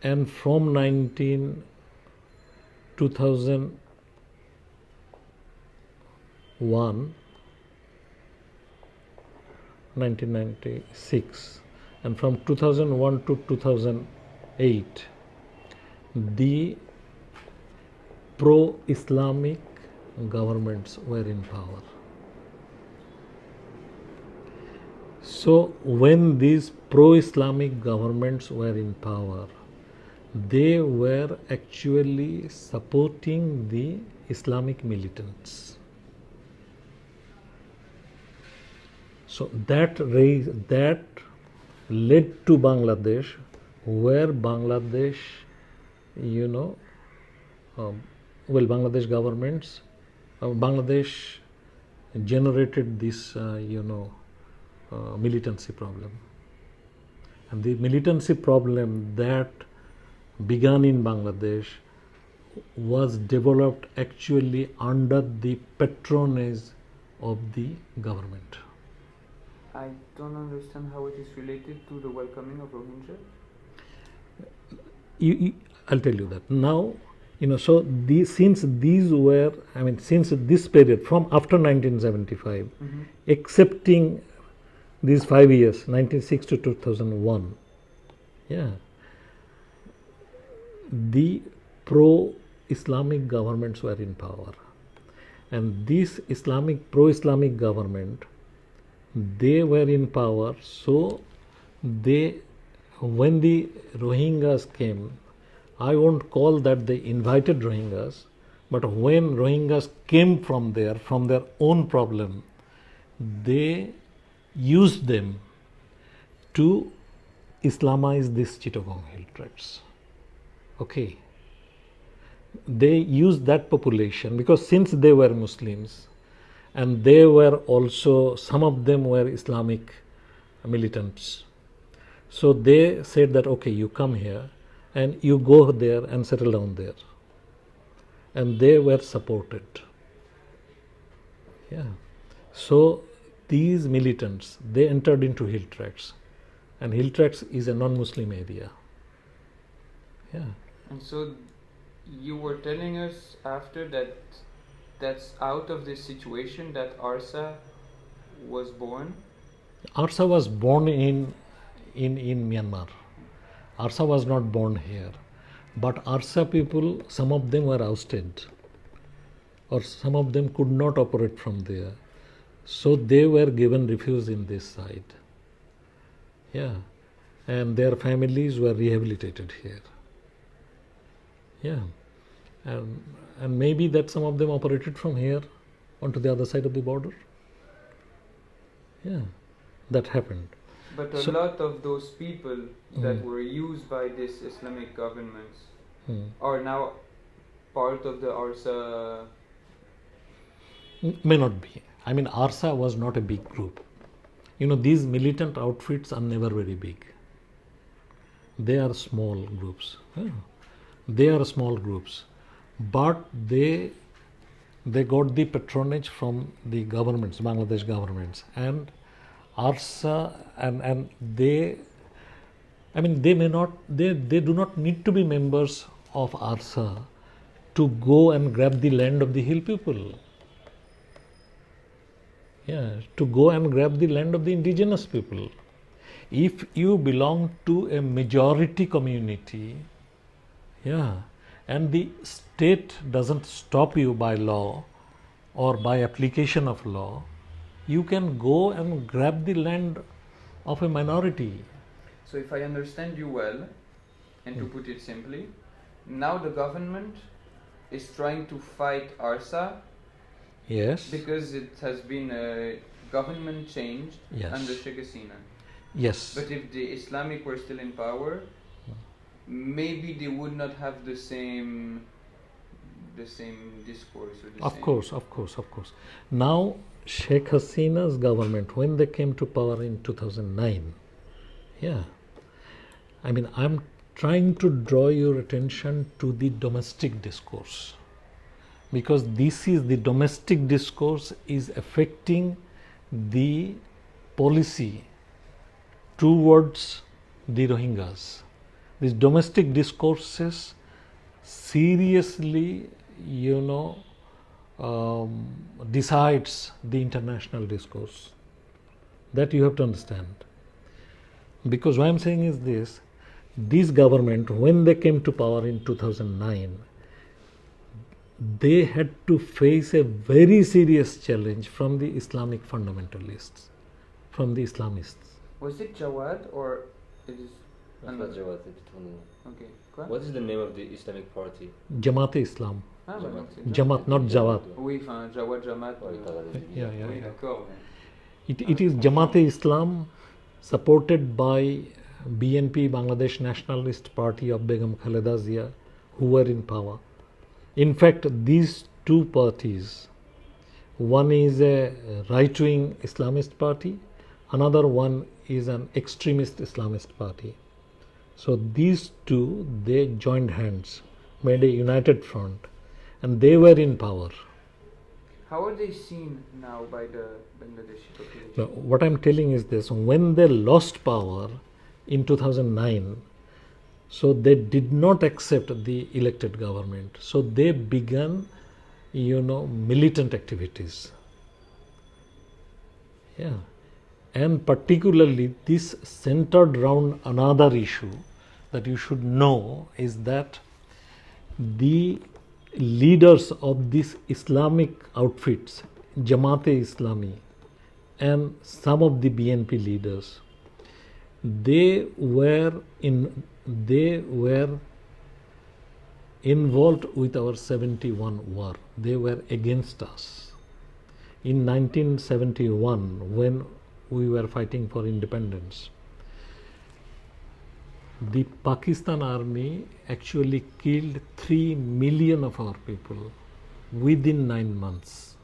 and from 1996, and from 2001 to 2008, the pro-Islamic governments were in power. So when these pro-Islamic governments were in power, they were actually supporting the Islamic militants. So that led to Bangladesh, where Bangladesh, you know, Bangladesh governments, Bangladesh generated this, militancy problem. And the militancy problem that began in Bangladesh was developed actually under the patronage of the government. I don't understand how it is related to the welcoming of Rohingya. I'll tell you that. Now, you know, so since this period, from after 1975, accepting these 5 years, 1996 to 2001, yeah, the pro-Islamic governments were in power. And this pro-Islamic government, they were in power, so when the Rohingyas came, I won't call that they invited Rohingyas, but when Rohingyas came from their own problem, they used them to Islamize these Chittagong hill tracts. Okay. They used that population because since they were Muslims and they were also, some of them were Islamic militants. So they said that, okay, you come here and you go there and settle down there. And they were supported. Yeah. So these militants, they entered into hill tracts. And hill tracts is a non-Muslim area. Yeah. And so you were telling us after that's out of this situation that ARSA was born? ARSA was born in in Myanmar. Arsa was not born here, but Arsa people, some of them were ousted, or some of them could not operate from there. So they were given refuge in this side. Yeah. And their families were rehabilitated here. Yeah. And maybe that some of them operated from here onto the other side of the border. Yeah. That happened. But a lot of those people that were used by this Islamic governments are now part of the Arsa. May not be. I mean, Arsa was not a big group. You know, these militant outfits are never very big. They are small groups. Yeah. They are small groups. But they got the patronage from the governments, Bangladesh governments. And Arsa, and they, I mean, they do not need to be members of Arsa to go and grab the land of the hill people. Yeah, to go and grab the land of the indigenous people. If you belong to a majority community, yeah, and the state doesn't stop you by law or by application of law, you can go and grab the land of a minority. So if I understand you well, and to put it simply, now the government is trying to fight Arsa. Yes. Because it has been a government change under Sheikh Hasina. Yes. But if the Islamic were still in power, maybe they would not have the same discourse. Or Of course. Now, Sheikh Hasina's government, when they came to power in 2009, yeah, I mean, I'm trying to draw your attention to the domestic discourse, because this is the domestic discourse is affecting the policy towards the Rohingyas. These domestic discourses seriously, decides the international discourse. That you have to understand. Because what I'm saying is this government, when they came to power in 2009, they had to face a very serious challenge from the Islamic fundamentalists, from the Islamists. Was it Jawad or it is another? Jawad. Okay. What is the name of the Islamic party? Jamaat-e-Islam. Jamaat, not Jawad. Oui, Jawad, Jamaat. Yeah. It is Jamaat-e-Islam, supported by BNP, Bangladesh Nationalist Party of Begum Khaleda Zia, who were in power. In fact, these two parties, one is a right-wing Islamist party, another one is an extremist Islamist party. So these two, they joined hands, made a united front, and they were in power. How are they seen now by the Bangladeshi population? Now, what I'm telling is this: when they lost power in 2009, so they did not accept the elected government. So they began, militant activities. Yeah. And particularly this centered around another issue that you should know is that the leaders of these Islamic outfits, Jamaat-e-Islami, and some of the BNP leaders, they were involved with our 71 war. They were against us. In 1971, when we were fighting for independence, the Pakistan army actually killed 3 million of our people within 9 months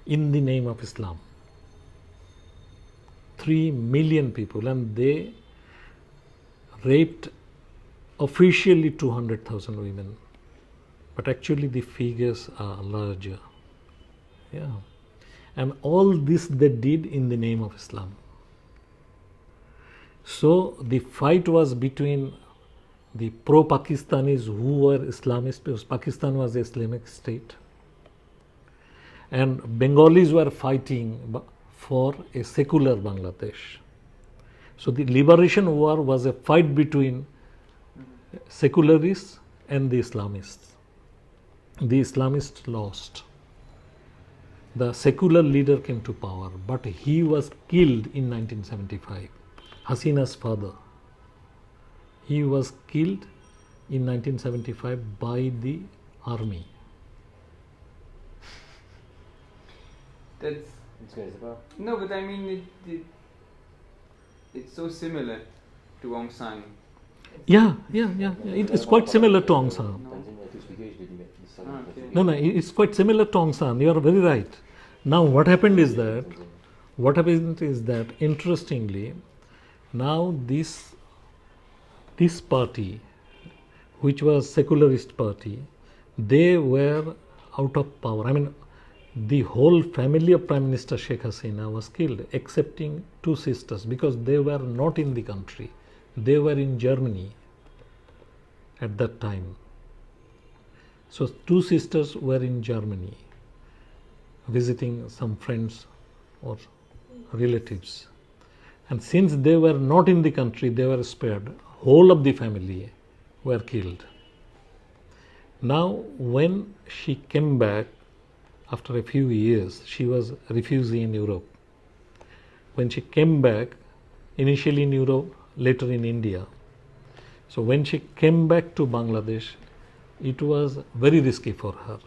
in the name of Islam. 3 million people, and they raped officially 200,000 women, but actually the figures are larger. Yeah. And all this they did in the name of Islam. So the fight was between the pro-Pakistanis who were Islamists, because Pakistan was the Islamic state, and Bengalis were fighting for a secular Bangladesh. So the liberation war was a fight between secularists and the Islamists. The Islamists lost. The secular leader came to power, but he was killed in 1975. Hasina's father. He was killed in 1975 by the army. That's no, but I mean it's so similar to Aung San. Yeah. It is quite similar to Aung San. No, it's quite similar to Aung San. You are very right. Now, what happened is that, interestingly, now this party, which was secularist party, they were out of power. I mean, the whole family of Prime Minister Sheikh Hasina was killed, excepting two sisters, because they were not in the country. They were in Germany at that time. So two sisters were in Germany visiting some friends or relatives. And since they were not in the country, they were spared. Whole of the family were killed. Now, when she came back after a few years, she was a refugee in Europe. When she came back, initially in Europe, later in India. So when she came back to Bangladesh, it was very risky for her.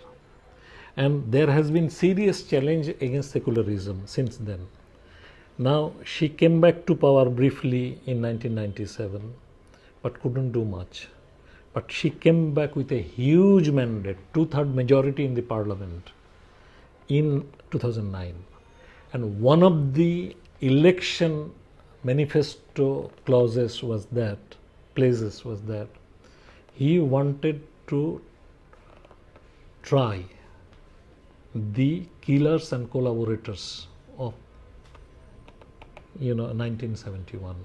And there has been serious challenge against secularism since then. Now, she came back to power briefly in 1997, but couldn't do much. But she came back with a huge mandate, 2/3 majority in the parliament in 2009. And one of the election manifesto places was that he wanted to try the killers and collaborators of 1971,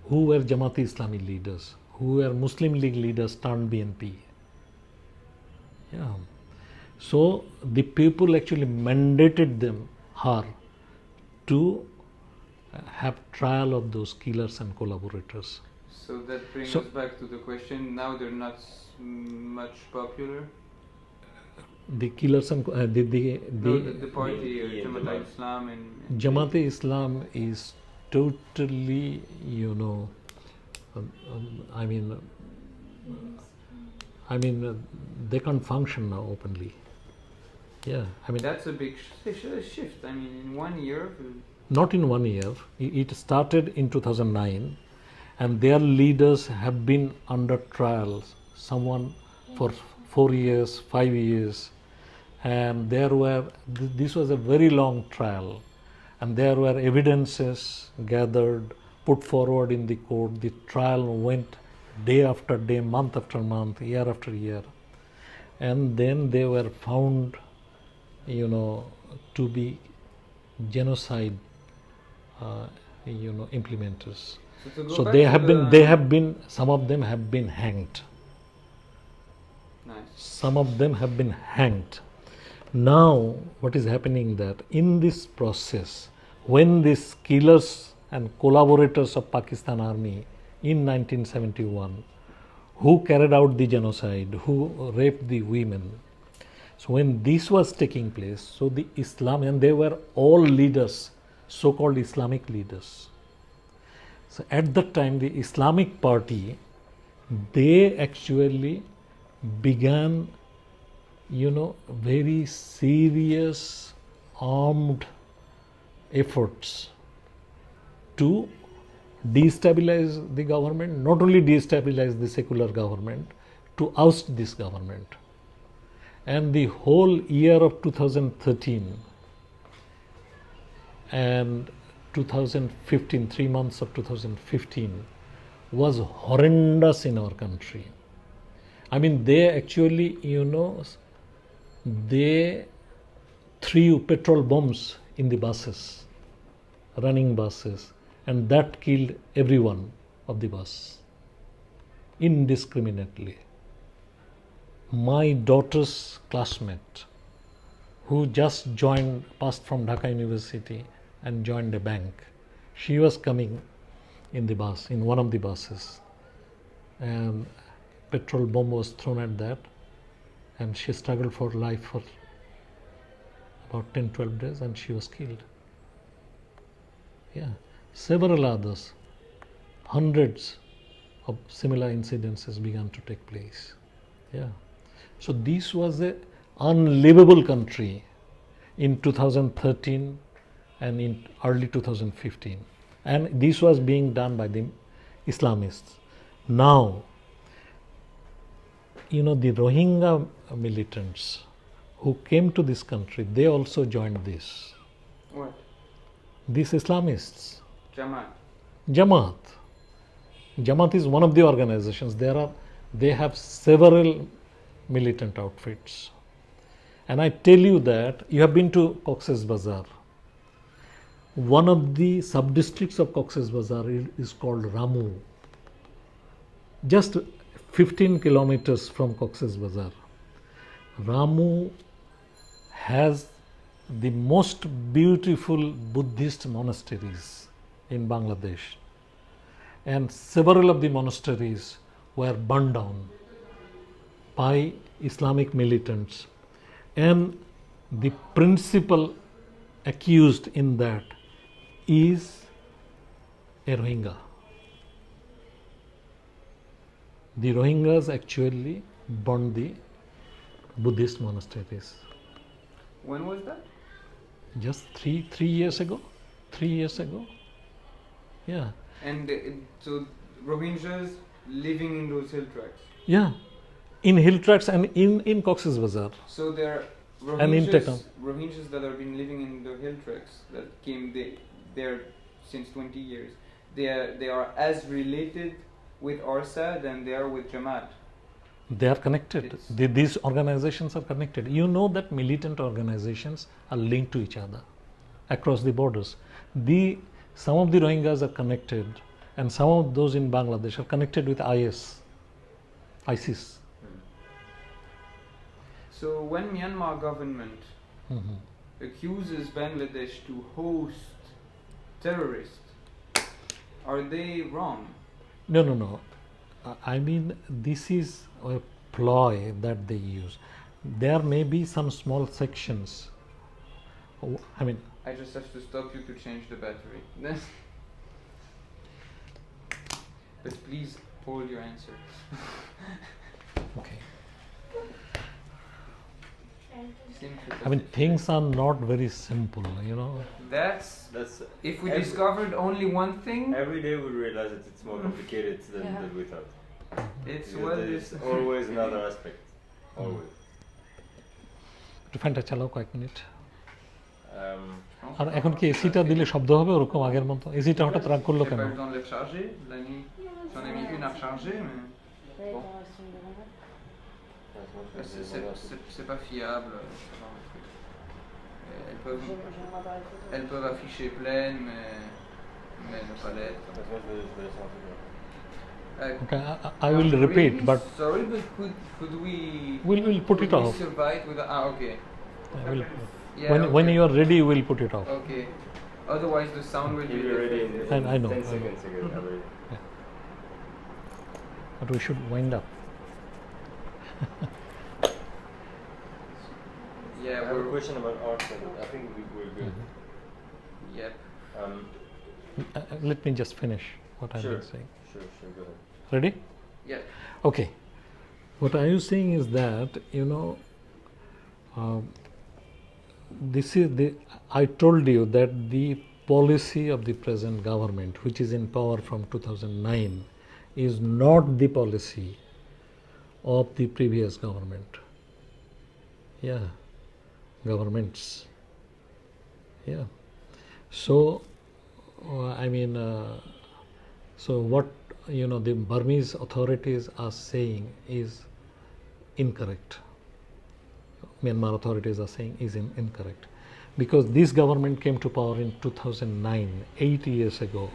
who were Jamaat Islami leaders, who were Muslim League leaders turned BNP. Yeah. So the people actually mandated her to have trial of those killers and collaborators. So that brings us back to the question, now they're not much popular? The killers and the party, Jamaat Islam and Jamaat Islam is totally, I mean, they can't function now openly. Yeah, I mean that's a big shift. I mean, in 1 year. Not in 1 year. It started in 2009, and their leaders have been under trials. Someone for 4 years, 5 years, and this was a very long trial, and there were evidences gathered, put forward in the court. The trial went day after day, month after month, year after year, and then they were found, to be genocide, implementers. So they have been. Some of them have been hanged. Nice. Some of them have been hanged. Now, what is happening that in this process, when these killers and collaborators of Pakistan Army in 1971, who carried out the genocide, who raped the women, so when this was taking place, so the Islam, and they were all leaders, so-called Islamic leaders. So at that time, the Islamic Party, they actually began, very serious armed efforts to destabilize the government, not only destabilize the secular government, to oust this government. And the whole year of 2013 and 2015, 3 months of 2015 was horrendous in our country. I mean, they actually, they threw petrol bombs in the buses, running buses, and that killed everyone of the bus indiscriminately. My daughter's classmate, who just passed from Dhaka University and joined a bank, She was coming in the bus, in one of the buses, and petrol bomb was thrown at that, and she struggled for life for about 10-12 days, and she was killed. Yeah, several others, hundreds of similar incidences began to take place. Yeah, so this was a unlivable country in 2013 and in early 2015, and this was being done by the Islamists. Now, the Rohingya militants who came to this country, they also joined this. What? These Islamists. Jamaat. Jamaat. Jamaat is one of the organizations. They have several militant outfits. And I tell you that, you have been to Cox's Bazar. One of the sub-districts of Cox's Bazar is called Ramu. Just 15 kilometers from Cox's Bazar. Ramu has the most beautiful Buddhist monasteries in Bangladesh, and several of the monasteries were burned down by Islamic militants, and the principal accused in that is a Rohingya. The Rohingyas actually burned the Buddhist monasteries. When was that? Just three years ago. 3 years ago. Yeah. And so Rohingyas living in those hill tracts. Yeah. In hill tracts and in Cox's Bazar. So there are And in Rohingyas that have been living in the hill tracts that came there since 20 years. They are as related with Arsa than they are with Jamaat. They are connected. These organizations are connected. You know that militant organizations are linked to each other across the borders. Some of the Rohingyas are connected, and some of those in Bangladesh are connected with ISIS. So when Myanmar government accuses Bangladesh to host terrorists, are they wrong? No. I mean, this is a ploy that they use. There may be some small sections. I just have to stop you to change the battery. But please hold your answer. Okay. Simple. Things are not very simple, That's if we every- discovered only one thing. Every day we realize that it's more complicated than we thought. It's Because what there's is always another aspect. Always. একটু ফ্যানটা চালাও কয়েক minute. Um, আর এখন কি এসিটা দিলে শব্দ হবে ওরকম আগের মতো? এসিটা হঠাৎ রাগ করলো J'ai কেন? pas eu le temps de le recharger. La nuit, j'en ai mis une à recharger, mais bon. C'est pas fiable. ce genre de truc. Elles peuvent afficher pleines, mais ne pas l'être. Okay, I will repeat, really but sorry, but could we? we'll put it could we off. survive without? Okay. Yeah, When okay. you are ready, we'll put it off. Okay. Otherwise, the sound will He'll be be ready in different. I know, 10 I know. seconds again. Already. But we should wind up. Yeah, I have a question about art. I think we're good. Yep. Let me just finish what I've Sure. been saying. Sure, go ahead. Ready? Yeah. Okay. What I was saying is that, I told you that the policy of the present government, which is in power from 2009, is not the policy of the previous government. Yeah, governments. Yeah. So, so what the Burmese authorities are saying is incorrect. Myanmar authorities are saying is incorrect, because this government came to power in 2009, 8 years ago.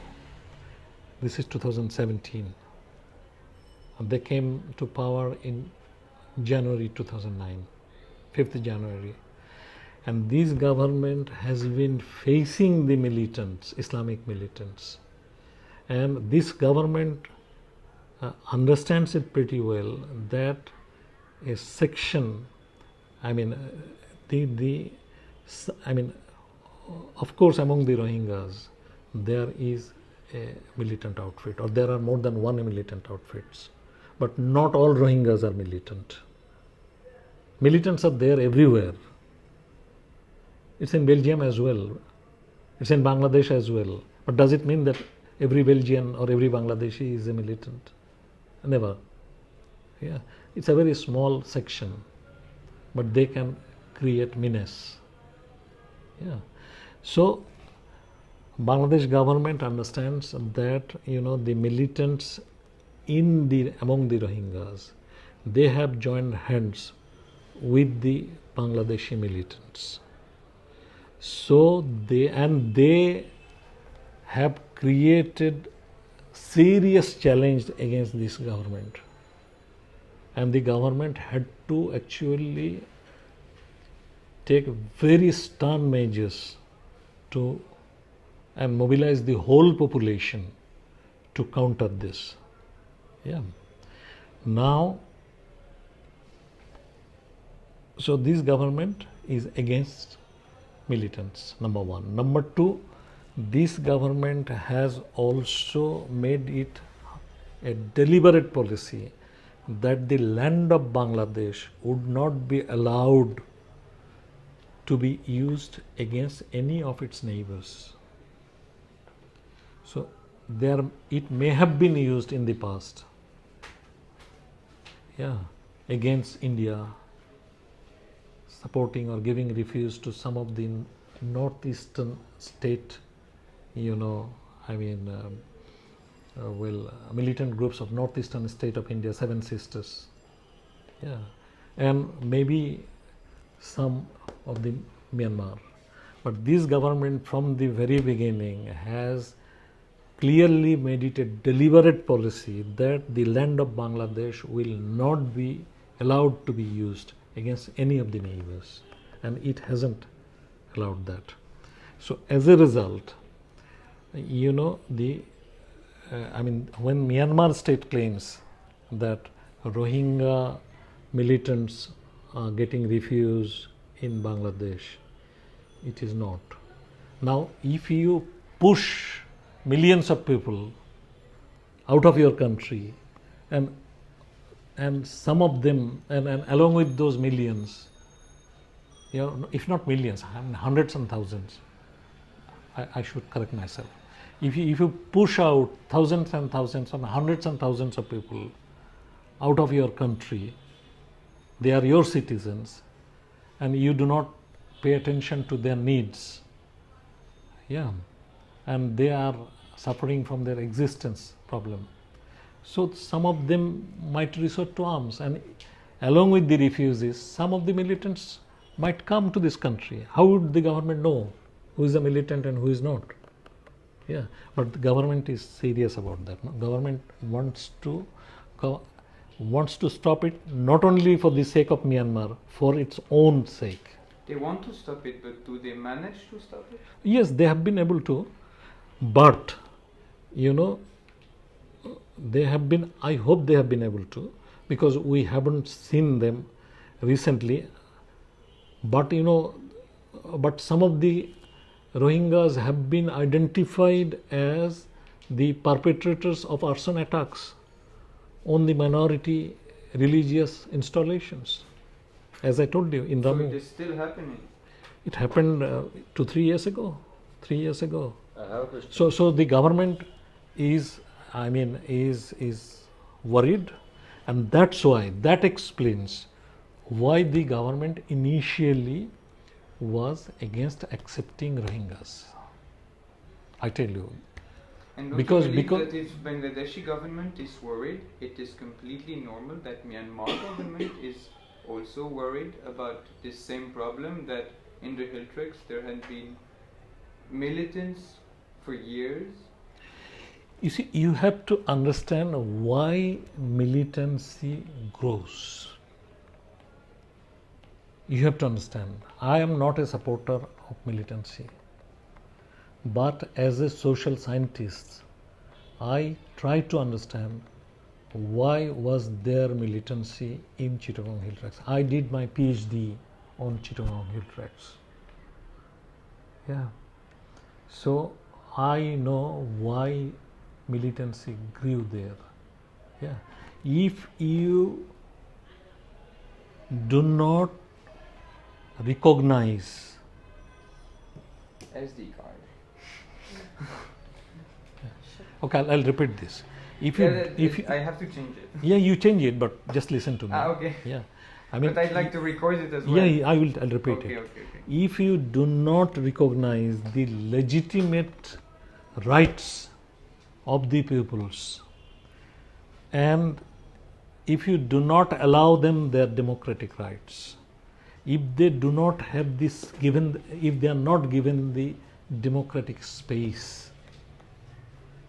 This is 2017. And they came to power in January 2009, 5th January. and this government has been facing the militants, Islamic militants, and this government understands it pretty well that a section, I mean, of course, among the Rohingyas, there is a militant outfit, or there are more than one militant outfits, but not all Rohingyas are militant. Militants are there everywhere. It's in Belgium as well. It's in Bangladesh as well. But does it mean that every Belgian or every Bangladeshi is a militant? Never. Yeah, it's a very small section, but they can create menace. Yeah. So Bangladesh government understands that the militants among the Rohingyas, they have joined hands with the Bangladeshi militants. So they have created serious challenge against this government, and the government had to actually take very stern measures and mobilize the whole population to counter this. Yeah. Now, so this government is against militants, number one. Number two, this government has also made it a deliberate policy that the land of Bangladesh would not be allowed to be used against any of its neighbors. So it may have been used in the past, against India, supporting or giving refuge to some of the northeastern state, militant groups of northeastern state of India, Seven Sisters, and maybe some of the Myanmar. But this government from the very beginning has clearly made it a deliberate policy that the land of Bangladesh will not be allowed to be used against any of the neighbors, and it hasn't allowed that. So as a result, when Myanmar state claims that Rohingya militants are getting refuge in Bangladesh, it is not. Now, if you push millions of people out of your country, and some of them, and along with those millions, if not millions, hundreds and thousands, I should correct myself. If you push out thousands and thousands and hundreds and thousands of people out of your country, they are your citizens, and you do not pay attention to their needs, and they are suffering from their existence problem. So some of them might resort to arms, and along with the refugees, some of the militants might come to this country. How would the government know who is a militant and who is not? But the government is serious about that. No? Government wants to stop it, not only for the sake of Myanmar, for its own sake. They want to stop it, but do they manage to stop it? Yes, they have been able to, but they have been, I hope they have been able to, because we haven't seen them recently. But but some of the Rohingyas have been identified as the perpetrators of arson attacks on the minority religious installations. As I told you, in Ramu. So it is still happening? It happened 3 years ago. 3 years ago. I have a question. So the government is worried, and that explains why the government initially was against accepting Rohingyas. I tell you. And don't because you believe that if Bangladeshi government is worried, it is completely normal that Myanmar government is also worried about this same problem, that in the hill tracks there had been militants for years? You see, you have to understand why militancy grows. You have to understand, I am not a supporter of militancy, but as a social scientist, I try to understand why was there militancy in Chittagong Hill Tracts. I did my PhD on Chittagong Hill Tracts. Yeah. So I know why militancy grew there. Yeah. If you do not recognize, SD card. okay, I'll repeat this. If you, I have to change it. yeah, you change it, but just listen to me. Okay. Yeah, I mean, But I'd like to record it as well. yeah, I'll repeat Okay, it. okay, okay. If you do not recognize the legitimate rights of the peoples, and if you do not allow them their democratic rights, if they do not have this given, if they are not given the democratic space,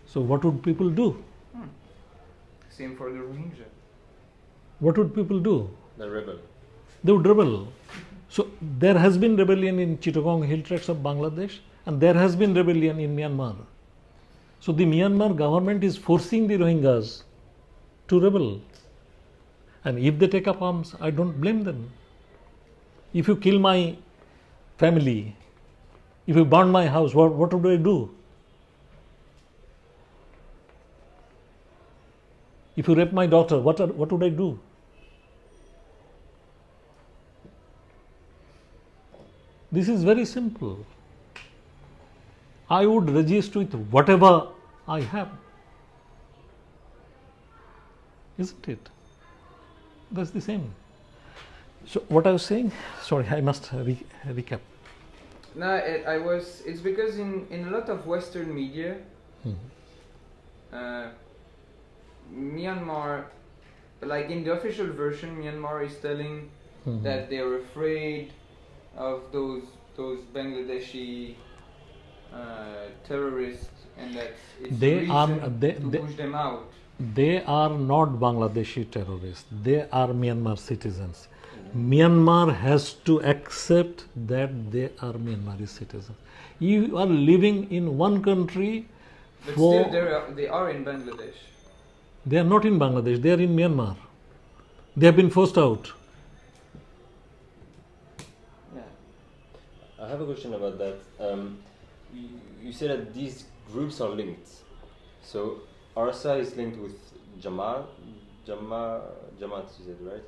so what would people do? Same for the Rohingya. What would people do? The rebel. They would rebel. So there has been rebellion in Chittagong Hill Tracts of Bangladesh, and there has been rebellion in Myanmar. So the Myanmar government is forcing the Rohingyas to rebel. And if they take up arms, I don't blame them. If you kill my family, if you burn my house, what would I do? If you rape my daughter, what would I do? This is very simple. I would resist with whatever I have. Isn't it? That's the same. So what I was saying, sorry, I must recap. No, it's because in a lot of Western media, Myanmar, like in the official version, Myanmar is telling that they're afraid of those Bangladeshi terrorists, and that it's to push them out. They are not Bangladeshi terrorists. They are Myanmar citizens. Myanmar has to accept that they are Myanmari citizens. You are living in one country. But still, they are in Bangladesh. They are not in Bangladesh. They are in Myanmar. They have been forced out. Yeah. I have a question about that. You said that these groups are linked. So ARSA is linked with Jamaat, you said, right?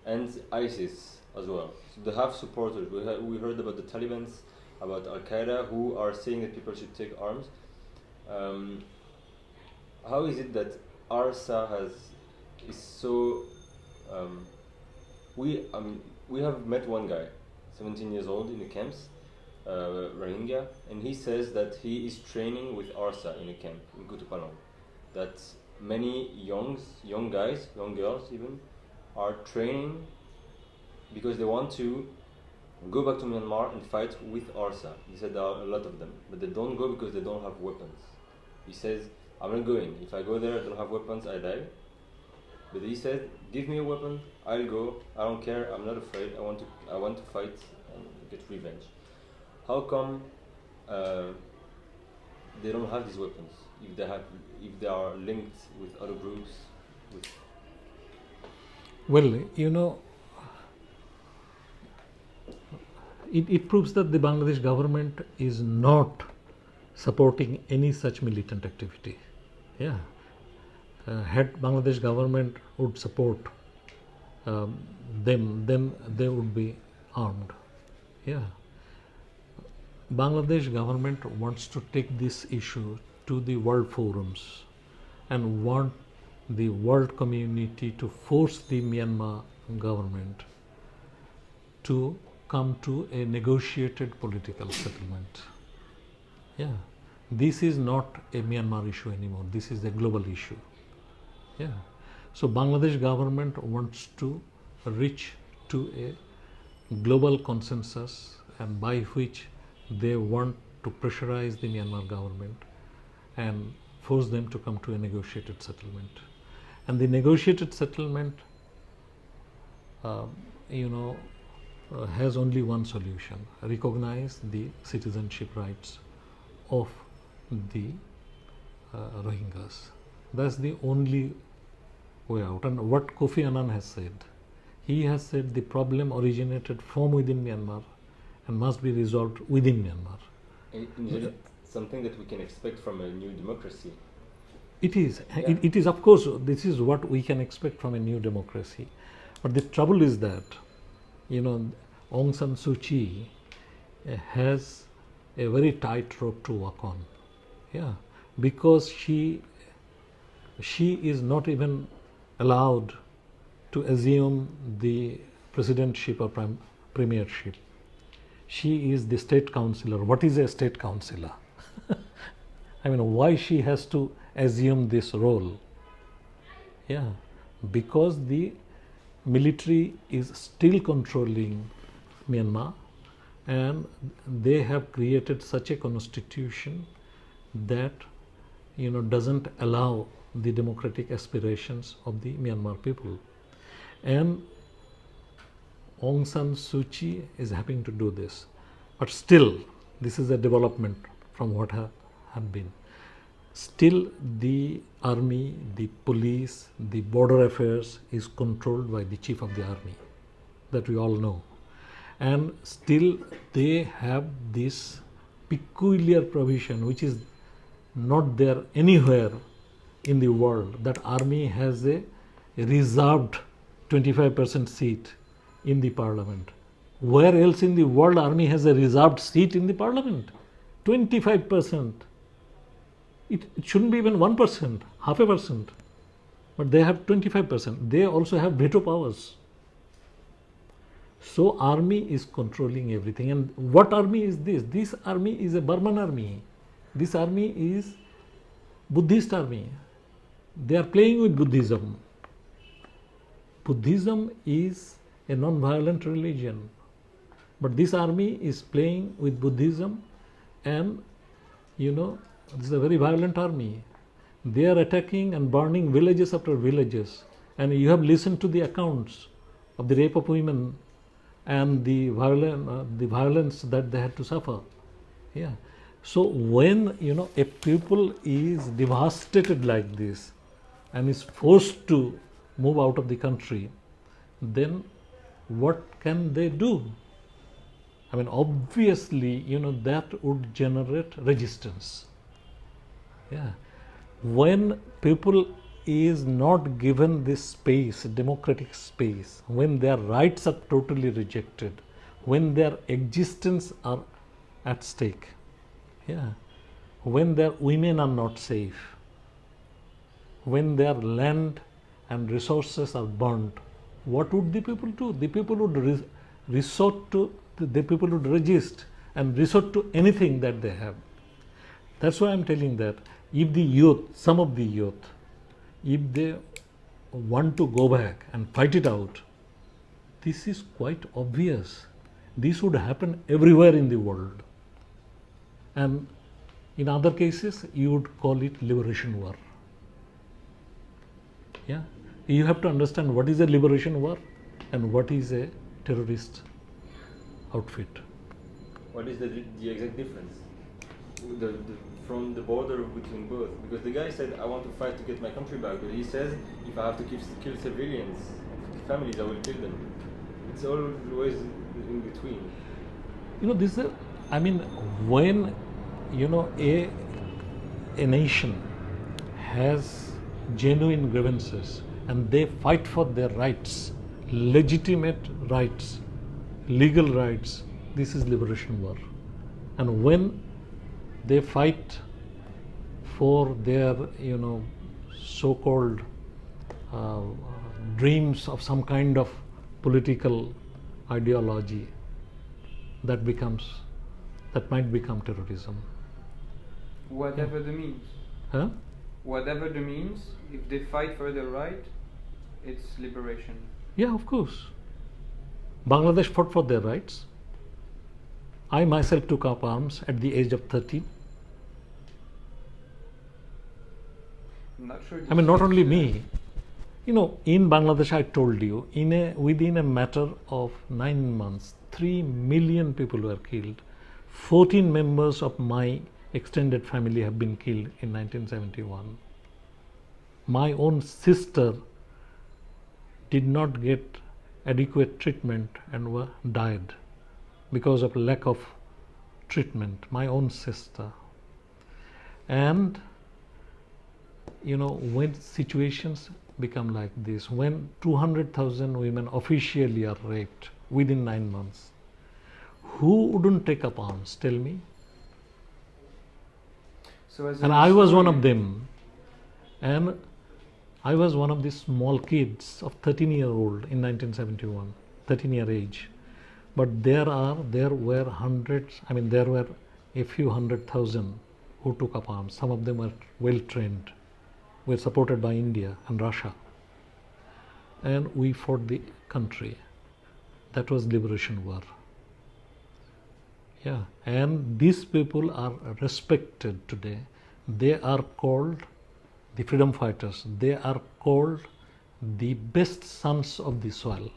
And ISIS as well. So they have supporters. We heard about the Taliban, about Al Qaeda, who are saying that people should take arms. How is it that ARSA is so? We have met one guy, 17 years old, in the camps, Rohingya, and he says that he is training with ARSA in a camp in Kutupalong. That many young guys, young girls even, are training because they want to go back to Myanmar and fight with ARSA. He said there are a lot of them, but they don't go because they don't have weapons. He says, I'm not going. If I go there, I don't have weapons, I die. But he said, give me a weapon, I'll go. I don't care. I'm not afraid. I want to fight and get revenge. How come they don't have these weapons if they are linked with other groups? Well, you know, it proves that the Bangladesh government is not supporting any such militant activity. Yeah. Had Bangladesh government would support them, then they would be armed. Yeah. Bangladesh government wants to take this issue to the world forums and want the world community to force the Myanmar government to come to a negotiated political settlement. Yeah. This is not a Myanmar issue anymore. This is a global issue. Yeah. So Bangladesh government wants to reach to a global consensus, and by which they want to pressurize the Myanmar government and force them to come to a negotiated settlement. And the negotiated settlement, has only one solution: recognize the citizenship rights of the Rohingyas. That's the only way out. And what Kofi Annan has said, he has said the problem originated from within Myanmar and must be resolved within Myanmar. And is it something that we can expect from a new democracy? It is. Yeah. It is, of course, this is what we can expect from a new democracy. But the trouble is that, Aung San Suu Kyi has a very tight rope to walk on. Yeah, because she is not even allowed to assume the presidentship or premiership. She is the state councillor. What is a state councillor? I mean, why she has to assume this role? Yeah, because the military is still controlling Myanmar, and they have created such a constitution that doesn't allow the democratic aspirations of the Myanmar people. And Aung San Suu Kyi is having to do this. But still, this is a development from what had been. Still, the army, the police, the border affairs is controlled by the chief of the army, that we all know. And still, they have this peculiar provision which is not there anywhere in the world, that army has a reserved 25% seat in the parliament. Where else in the world army has a reserved seat in the parliament? 25%. It shouldn't be even 1%, half a percent. But they have 25%. They also have veto powers. So army is controlling everything. And what army is this? This army is a Burman army. This army is Buddhist army. They are playing with Buddhism. Buddhism is a non-violent religion. But this army is playing with Buddhism, and this is a very violent army. They are attacking and burning villages after villages. And you have listened to the accounts of the rape of women and the violence that they had to suffer. Yeah. So when a people is devastated like this and is forced to move out of the country, then what can they do? I mean, obviously, that would generate resistance. Yeah. When people is not given this space, democratic space, when their rights are totally rejected, when their existence are at stake, yeah, when their women are not safe, when their land and resources are burnt, what would the people do? The people would the people would resist and resort to anything that they have. That's why I'm telling that if the youth, some of the youth, if they want to go back and fight it out, this is quite obvious. This would happen everywhere in the world. And in other cases, you would call it liberation war. Yeah, you have to understand what is a liberation war and what is a terrorist outfit. What is the exact difference from the border between both? Because the guy said, I want to fight to get my country back, but he says, if I have to kill civilians, families, I will kill them. It's always in between. This is, when a nation has genuine grievances and they fight for their rights, legitimate rights, legal rights, this is liberation war. And when they fight for their so-called dreams of some kind of political ideology, that might become terrorism. Whatever the means. Huh? Whatever the means, if they fight for their right, it's liberation. Yeah, of course. Bangladesh fought for their rights. I myself took up arms at the age of 13. I'm not sure. Not only me. You know, in Bangladesh, I told you, within a matter of 9 months, 3 million people were killed. 14 members of my extended family have been killed in 1971. My own sister did not get adequate treatment and died because of lack of treatment. My own sister. And you know, when situations become like this, when 200,000 women officially are raped within 9 months, who wouldn't take up arms? Tell me. So as And I was one of them. And I was one of these small kids of 13-year-old in 1971, 13-year age. But there were hundreds, I mean, there were a few 100,000 who took up arms. Some of them were well trained, were supported by India and Russia. And we fought the country. That was liberation war. Yeah, and these people are respected today. They are called the freedom fighters. They are called the best sons of the soil.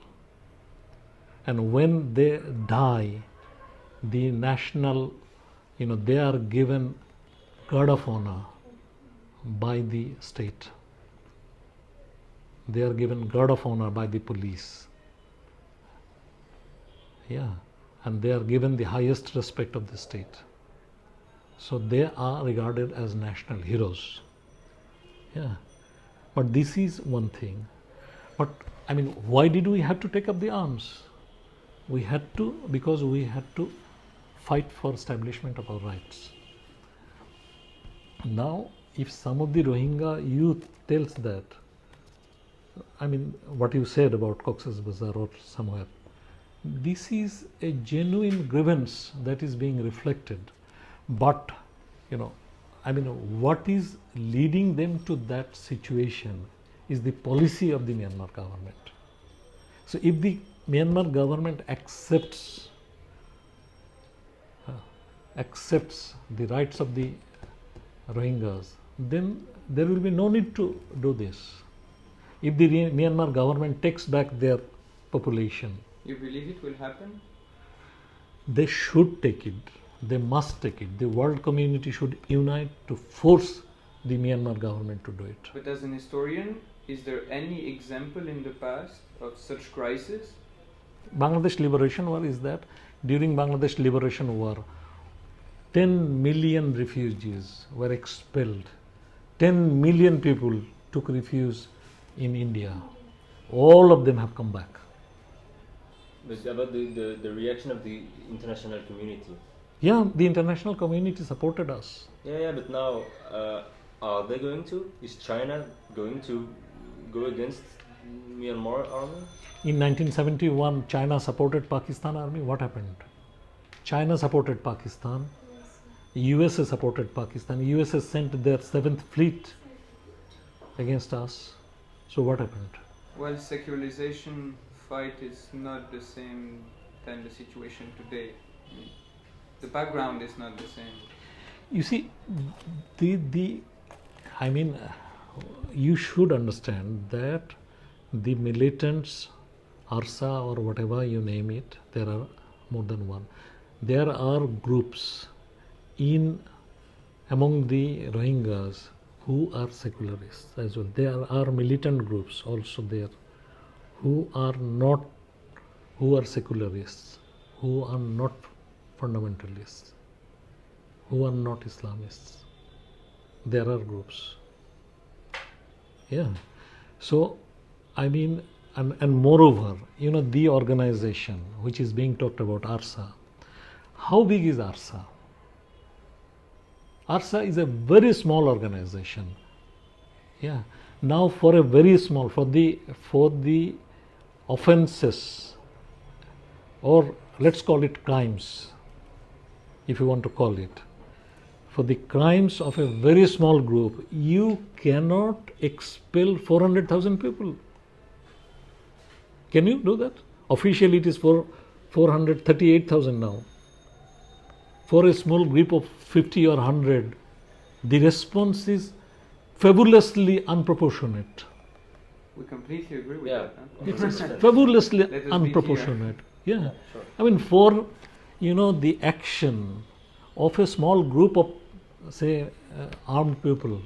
And when they die, the national, you know, they are given guard of honor by the state. They are given guard of honor by the police. Yeah, and they are given the highest respect of the state. So they are regarded as national heroes. Yeah, but this is one thing. But I mean, why did we have to take up the arms? We had to because we had to fight for establishment of our rights. Now, if some of the Rohingya youth tells that, I mean, what you said about Cox's Bazar or somewhere, this is a genuine grievance that is being reflected. But, you know, I mean, what is leading them to that situation is the policy of the Myanmar government. So, if the Myanmar government accepts the rights of the Rohingyas, then there will be no need to do this. If the Myanmar government takes back their population, you believe it will happen? They should take it. They must take it. The world community should unite to force the Myanmar government to do it. But as an historian, is there any example in the past of such crisis? Bangladesh Liberation War is that during Bangladesh Liberation War, 10 million refugees were expelled. 10 million people took refuge in India. All of them have come back. But about the reaction of the international community. Yeah, the international community supported us. Yeah, but now, are they going to? Is China going to go against Myanmar army? In 1971, China supported Pakistan army. What happened? China supported Pakistan. USA supported Pakistan. USA sent their 7th fleet against us. So what happened? Well, secularization fight is not the same than the situation today. The background is not the same. You see, you should understand that the militants, ARSA or whatever you name it, there are more than one. There are groups among the Rohingyas who are secularists as well. There are militant groups also there who are secularists, who are not fundamentalists, who are not Islamists. There are groups. Yeah. So, I mean, and moreover, you know, the organization which is being talked about, ARSA, how big is ARSA? ARSA is a very small organization. Yeah. Now, for a very small, for the offenses, or let's call it crimes, if you want to call it, for the crimes of a very small group, you cannot expel 400,000 people. Can you do that? Officially, it is for 438,000 now. For a small group of 50 or 100, the response is fabulously unproportionate. We completely agree with Yeah. that. Huh? It's fabulously Let us be clear. unproportionate. Yeah. Yeah, sure. I mean, for the action of a small group of, say, armed people,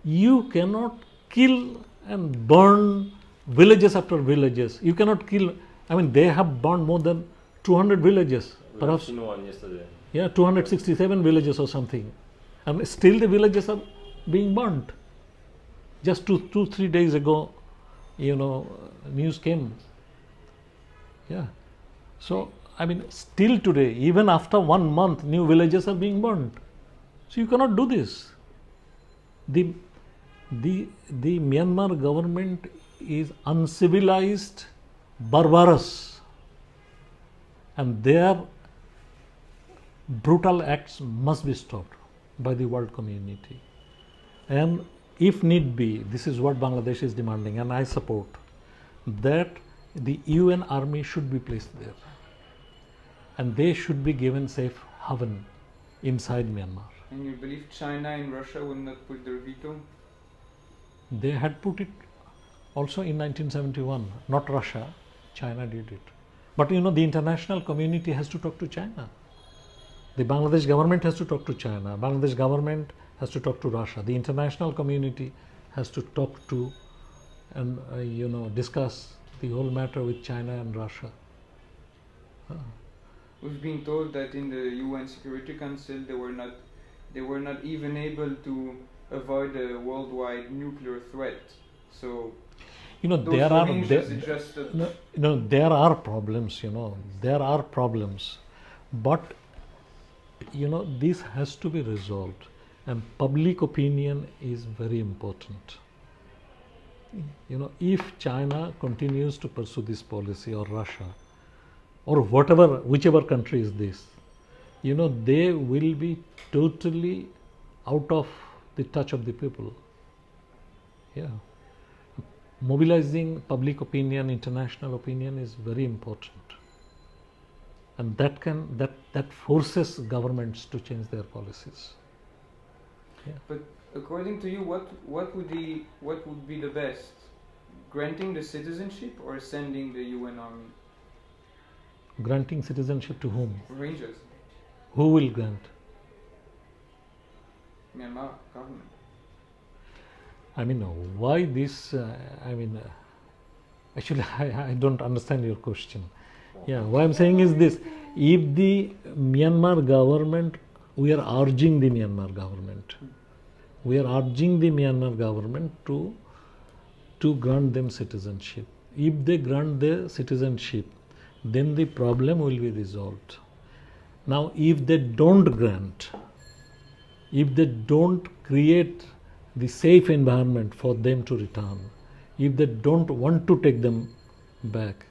you cannot kill and burn villages after villages. You cannot kill. I mean, they have burned more than 200 villages, We have perhaps. seen one yesterday. Yeah, 267 villages or something, and still the villages are being burnt. Just 3 days ago, news came. Yeah. So, I mean, still today, even after 1 month, new villages are being burnt. So you cannot do this. The Myanmar government is uncivilized, barbarous, and their brutal acts must be stopped by the world community. And if need be, this is what Bangladesh is demanding, and I support that the UN army should be placed there, and they should be given safe haven inside Myanmar. And you believe China and Russia will not put their veto? They had put it also in 1971, not Russia, China did it. But the international community has to talk to China. The Bangladesh government has to talk to China. Bangladesh government has to talk to Russia. The international community has to talk to and discuss the whole matter with China and Russia. We've been told that in the UN Security Council they were not even able to avoid a worldwide nuclear threat. So those there Rohingyas is just a, there are problems. There are problems, but this has to be resolved, and public opinion is very important. If China continues to pursue this policy, or Russia, or whichever country is this, they will be totally out of the touch of the people. Yeah. Mobilizing public opinion, international opinion is very important. And that forces governments to change their policies. Yeah. But according to you, what would be the best? Granting the citizenship or sending the UN army? Granting citizenship to whom? Rohingyas, Who will grant? Myanmar government. I mean, why this? Actually, I don't understand your question. Yeah, what I'm saying is this: if the Myanmar government, we are urging the Myanmar government to grant them citizenship. If they grant the citizenship, then the problem will be resolved. Now, if they don't grant, if they don't create the safe environment for them to return, if they don't want to take them back,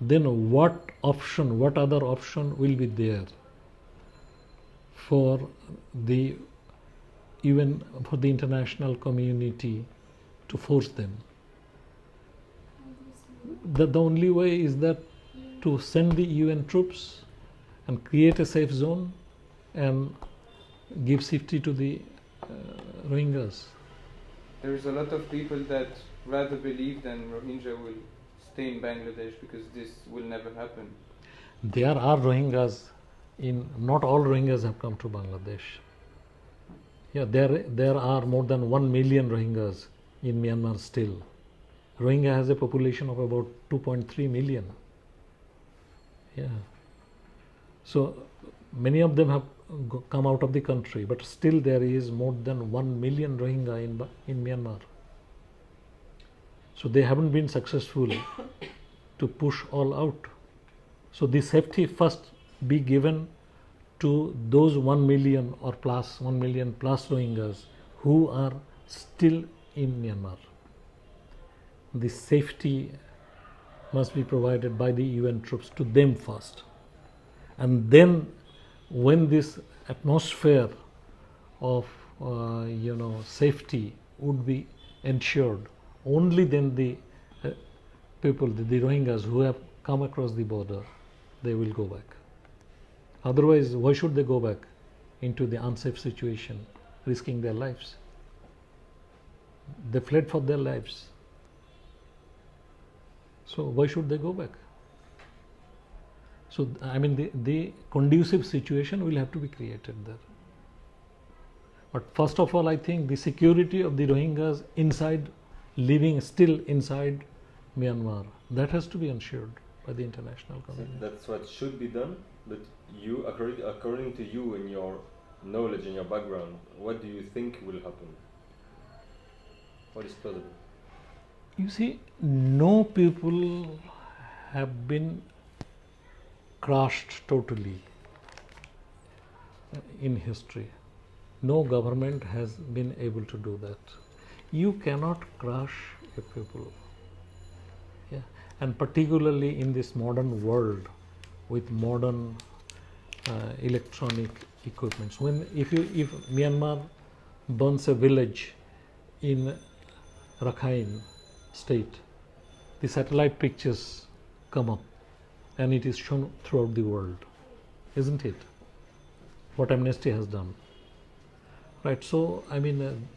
then what other option will be there for the international community to force them? The only way is that to send the UN troops and create a safe zone and give safety to the Rohingyas. There's a lot of people that rather believe than Rohingya will stay in Bangladesh because this will never happen. There are Rohingyas not all Rohingyas have come to Bangladesh. Yeah, there are more than 1 million Rohingyas in Myanmar still. Rohingya has a population of about 2.3 million. Yeah. So many of them have come out of the country, but still there is more than 1 million Rohingya in Myanmar. So they haven't been successful to push all out. So the safety first be given to those 1 million or plus 1 million plus Rohingyas who are still in Myanmar. The safety must be provided by the UN troops to them first, and then when this atmosphere of safety would be ensured, only then the people, the Rohingyas who have come across the border, they will go back. Otherwise, why should they go back into the unsafe situation, risking their lives? They fled for their lives. So why should they go back? So I mean the conducive situation will have to be created there. But first of all, I think the security of the Rohingyas inside, living still inside Myanmar, that has to be ensured by the international community. That's what should be done. But you, according to you and your knowledge and your background, what do you think will happen? What is possible? You see, no people have been crushed totally in history. No government has been able to do that. You cannot crush a people. Yeah. And particularly in this modern world with modern electronic equipments. If Myanmar burns a village in Rakhine state, the satellite pictures come up and it is shown throughout the world, isn't it? What Amnesty has done, right? So I mean,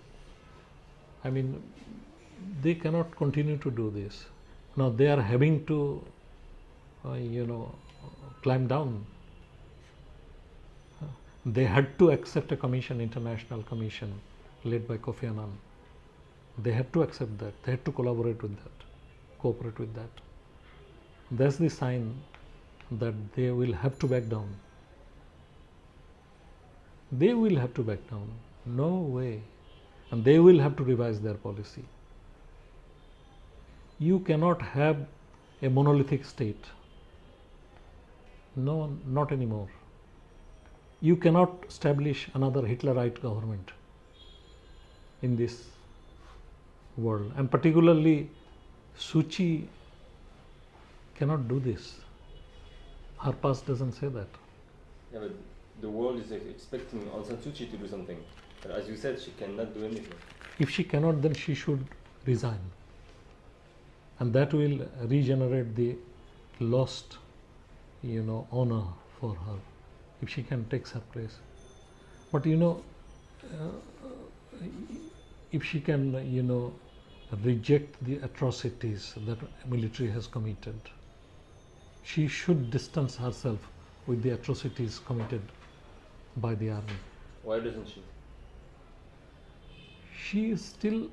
they cannot continue to do this. Now they are having to, climb down. They had to accept a commission, international commission, led by Kofi Annan. They had to accept that. They had to collaborate with that, cooperate with that. That's the sign that they will have to back down. They will have to back down. No way. And they will have to revise their policy. You cannot have a monolithic state. No, not anymore. You cannot establish another Hitlerite government in this world, and particularly Suu Kyi cannot do this. Her past doesn't say that. Yeah, but the world is expecting Aung San Suu Kyi to do something. But as you said, she cannot do anything. If she cannot, then she should resign. And that will regenerate the lost, honor for her, if she can take her place. But if she can, reject the atrocities that military has committed, she should distance herself with the atrocities committed by the army. Why doesn't she? She is still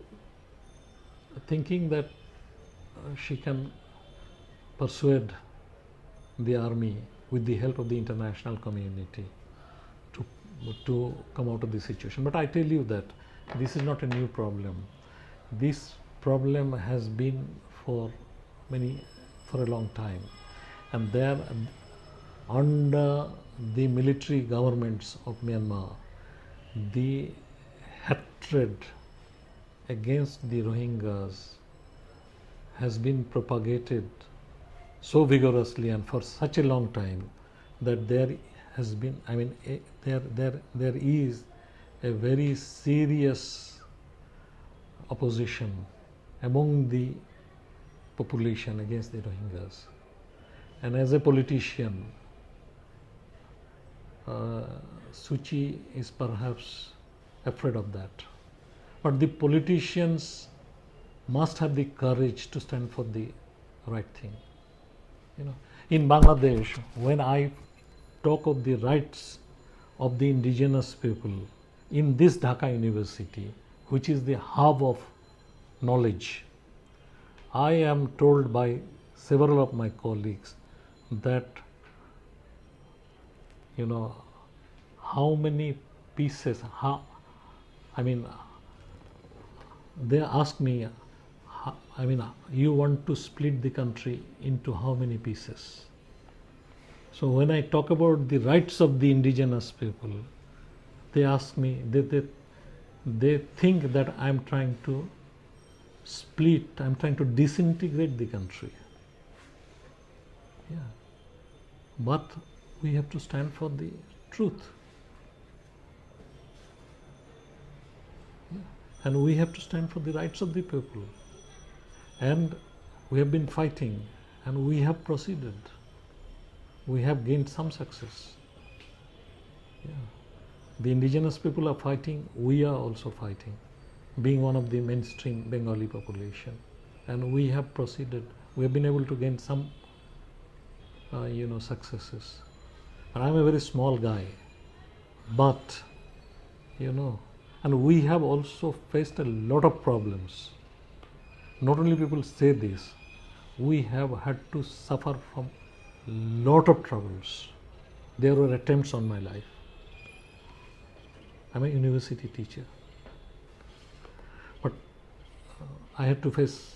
thinking that she can persuade the army with the help of the international community to come out of this situation. But I tell you that this is not a new problem. This problem has been for a long time, and there, under the military governments of Myanmar, the hatred against the Rohingyas has been propagated so vigorously and for such a long time that there has been, there is a very serious opposition among the population against the Rohingyas. And as a politician, Suu Kyi is perhaps afraid of that. But the politicians must have the courage to stand for the right thing. In Bangladesh, when I talk of the rights of the indigenous people in this Dhaka University, which is the hub of knowledge, I am told by several of my colleagues that how many pieces, they ask me, you want to split the country into how many pieces? So when I talk about the rights of the indigenous people, they ask me, they think that I am trying to split, I am trying to disintegrate the country. Yeah. But we have to stand for the truth. Yeah. And we have to stand for the rights of the people. And we have been fighting, and we have proceeded. We have gained some success. Yeah. The indigenous people are fighting, we are also fighting, being one of the mainstream Bengali population. And we have proceeded we have been able to gain some successes. And I'm a very small guy, but and we have also faced a lot of problems. Not only people say this, we have had to suffer from lot of troubles. There were attempts on my life. I'm a university teacher, but I had to face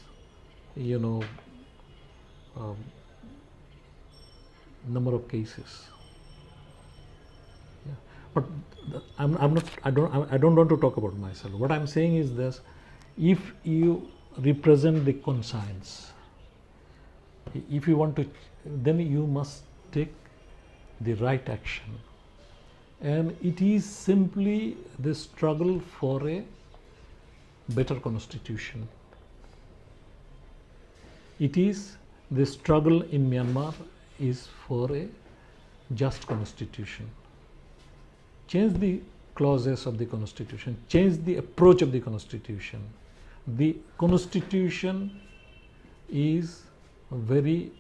number of cases. Yeah. But I don't want to talk about myself. What I'm saying is this: if you represent the conscience, if you want to, then you must take the right action. And it is simply the struggle for a better constitution. It is the struggle in Myanmar is for a just constitution. Change the clauses of the constitution, change the approach of the constitution. The constitution is a very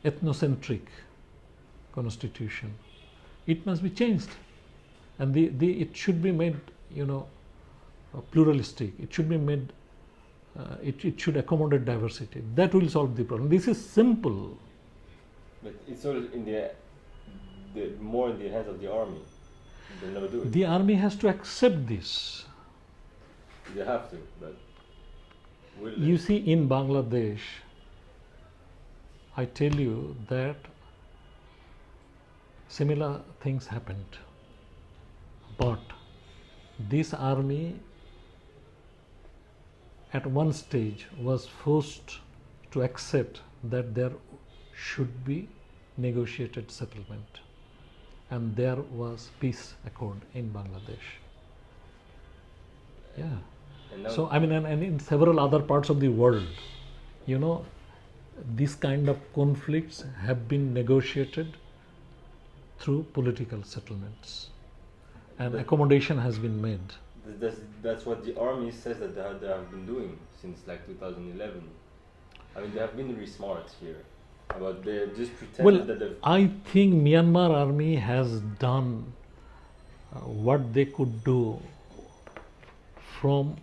ethnocentric constitution. It must be changed, and it should be made pluralistic. It should be made it should accommodate diversity. That will solve the problem. This is simple. But it's all in the more in the hands of the army. They'll never do it. The army has to accept this. They have to, but will they? You see, in Bangladesh, I tell you that similar things happened, but this army at one stage was forced to accept that there should be negotiated settlement, and there was peace accord in Bangladesh. Yeah. So I mean, and in several other parts of the world, this kind of conflicts have been negotiated through political settlements, and accommodation has been made. That's what the army says that they have been doing since like 2011. I mean, they have been really smart here, but they just pretended that they've... I think Myanmar army has done what they could do from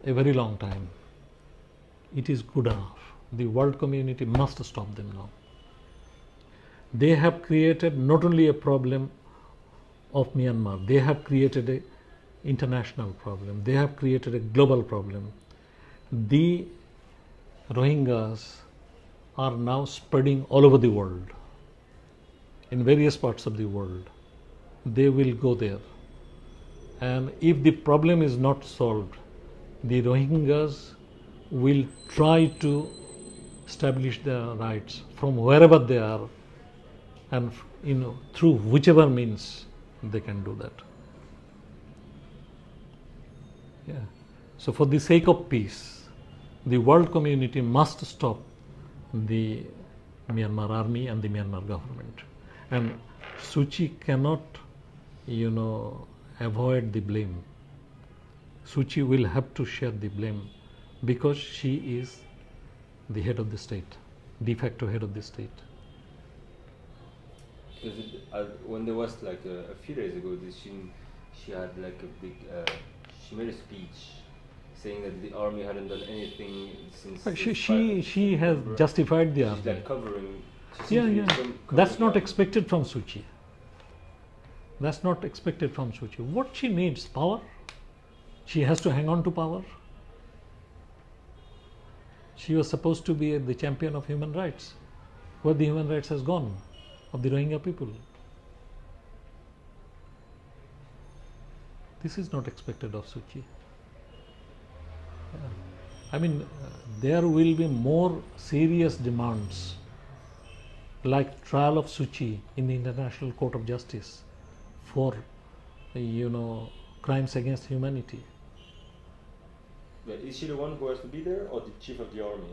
a very long time. It is good enough. The world community must stop them now. They have created not only a problem of Myanmar, they have created an international problem, they have created a global problem. The Rohingyas are now spreading all over the world, in various parts of the world. They will go there. And if the problem is not solved, the Rohingyas will try to establish their rights from wherever they are, and through whichever means they can do that. Yeah. So for the sake of peace, the world community must stop the Myanmar army and the Myanmar government. And Suu Kyi cannot, avoid the blame. Suu Kyi will have to share the blame because she is the head of the state, de facto head of the state. Because when there was like a few days ago, she had like a big, she made a speech saying that the army hadn't done anything since. She has justified the army. She's like covering. Yeah. That's not expected from Suu Kyi. That's not expected from Suu Kyi. What she needs, power. She has to hang on to power. She was supposed to be the champion of human rights. Where the human rights has gone of the Rohingya people. This is not expected of Suu Kyi. I mean, there will be more serious demands like trial of Suu Kyi in the International Court of Justice for, crimes against humanity. But is she the one who has to be there, or the chief of the army?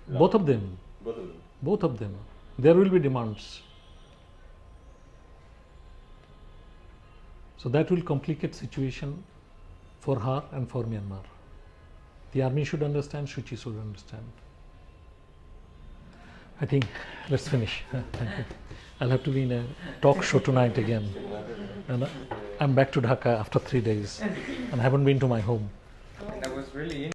Both of them. Both of them. Both of them. There will be demands. So that will complicate situation for her and for Myanmar. The army should understand, Suu Kyi should understand. I think let's finish. Thank you. I'll have to be in a talk show tonight again. And I'm back to Dhaka after 3 days and I haven't been to my home. That was really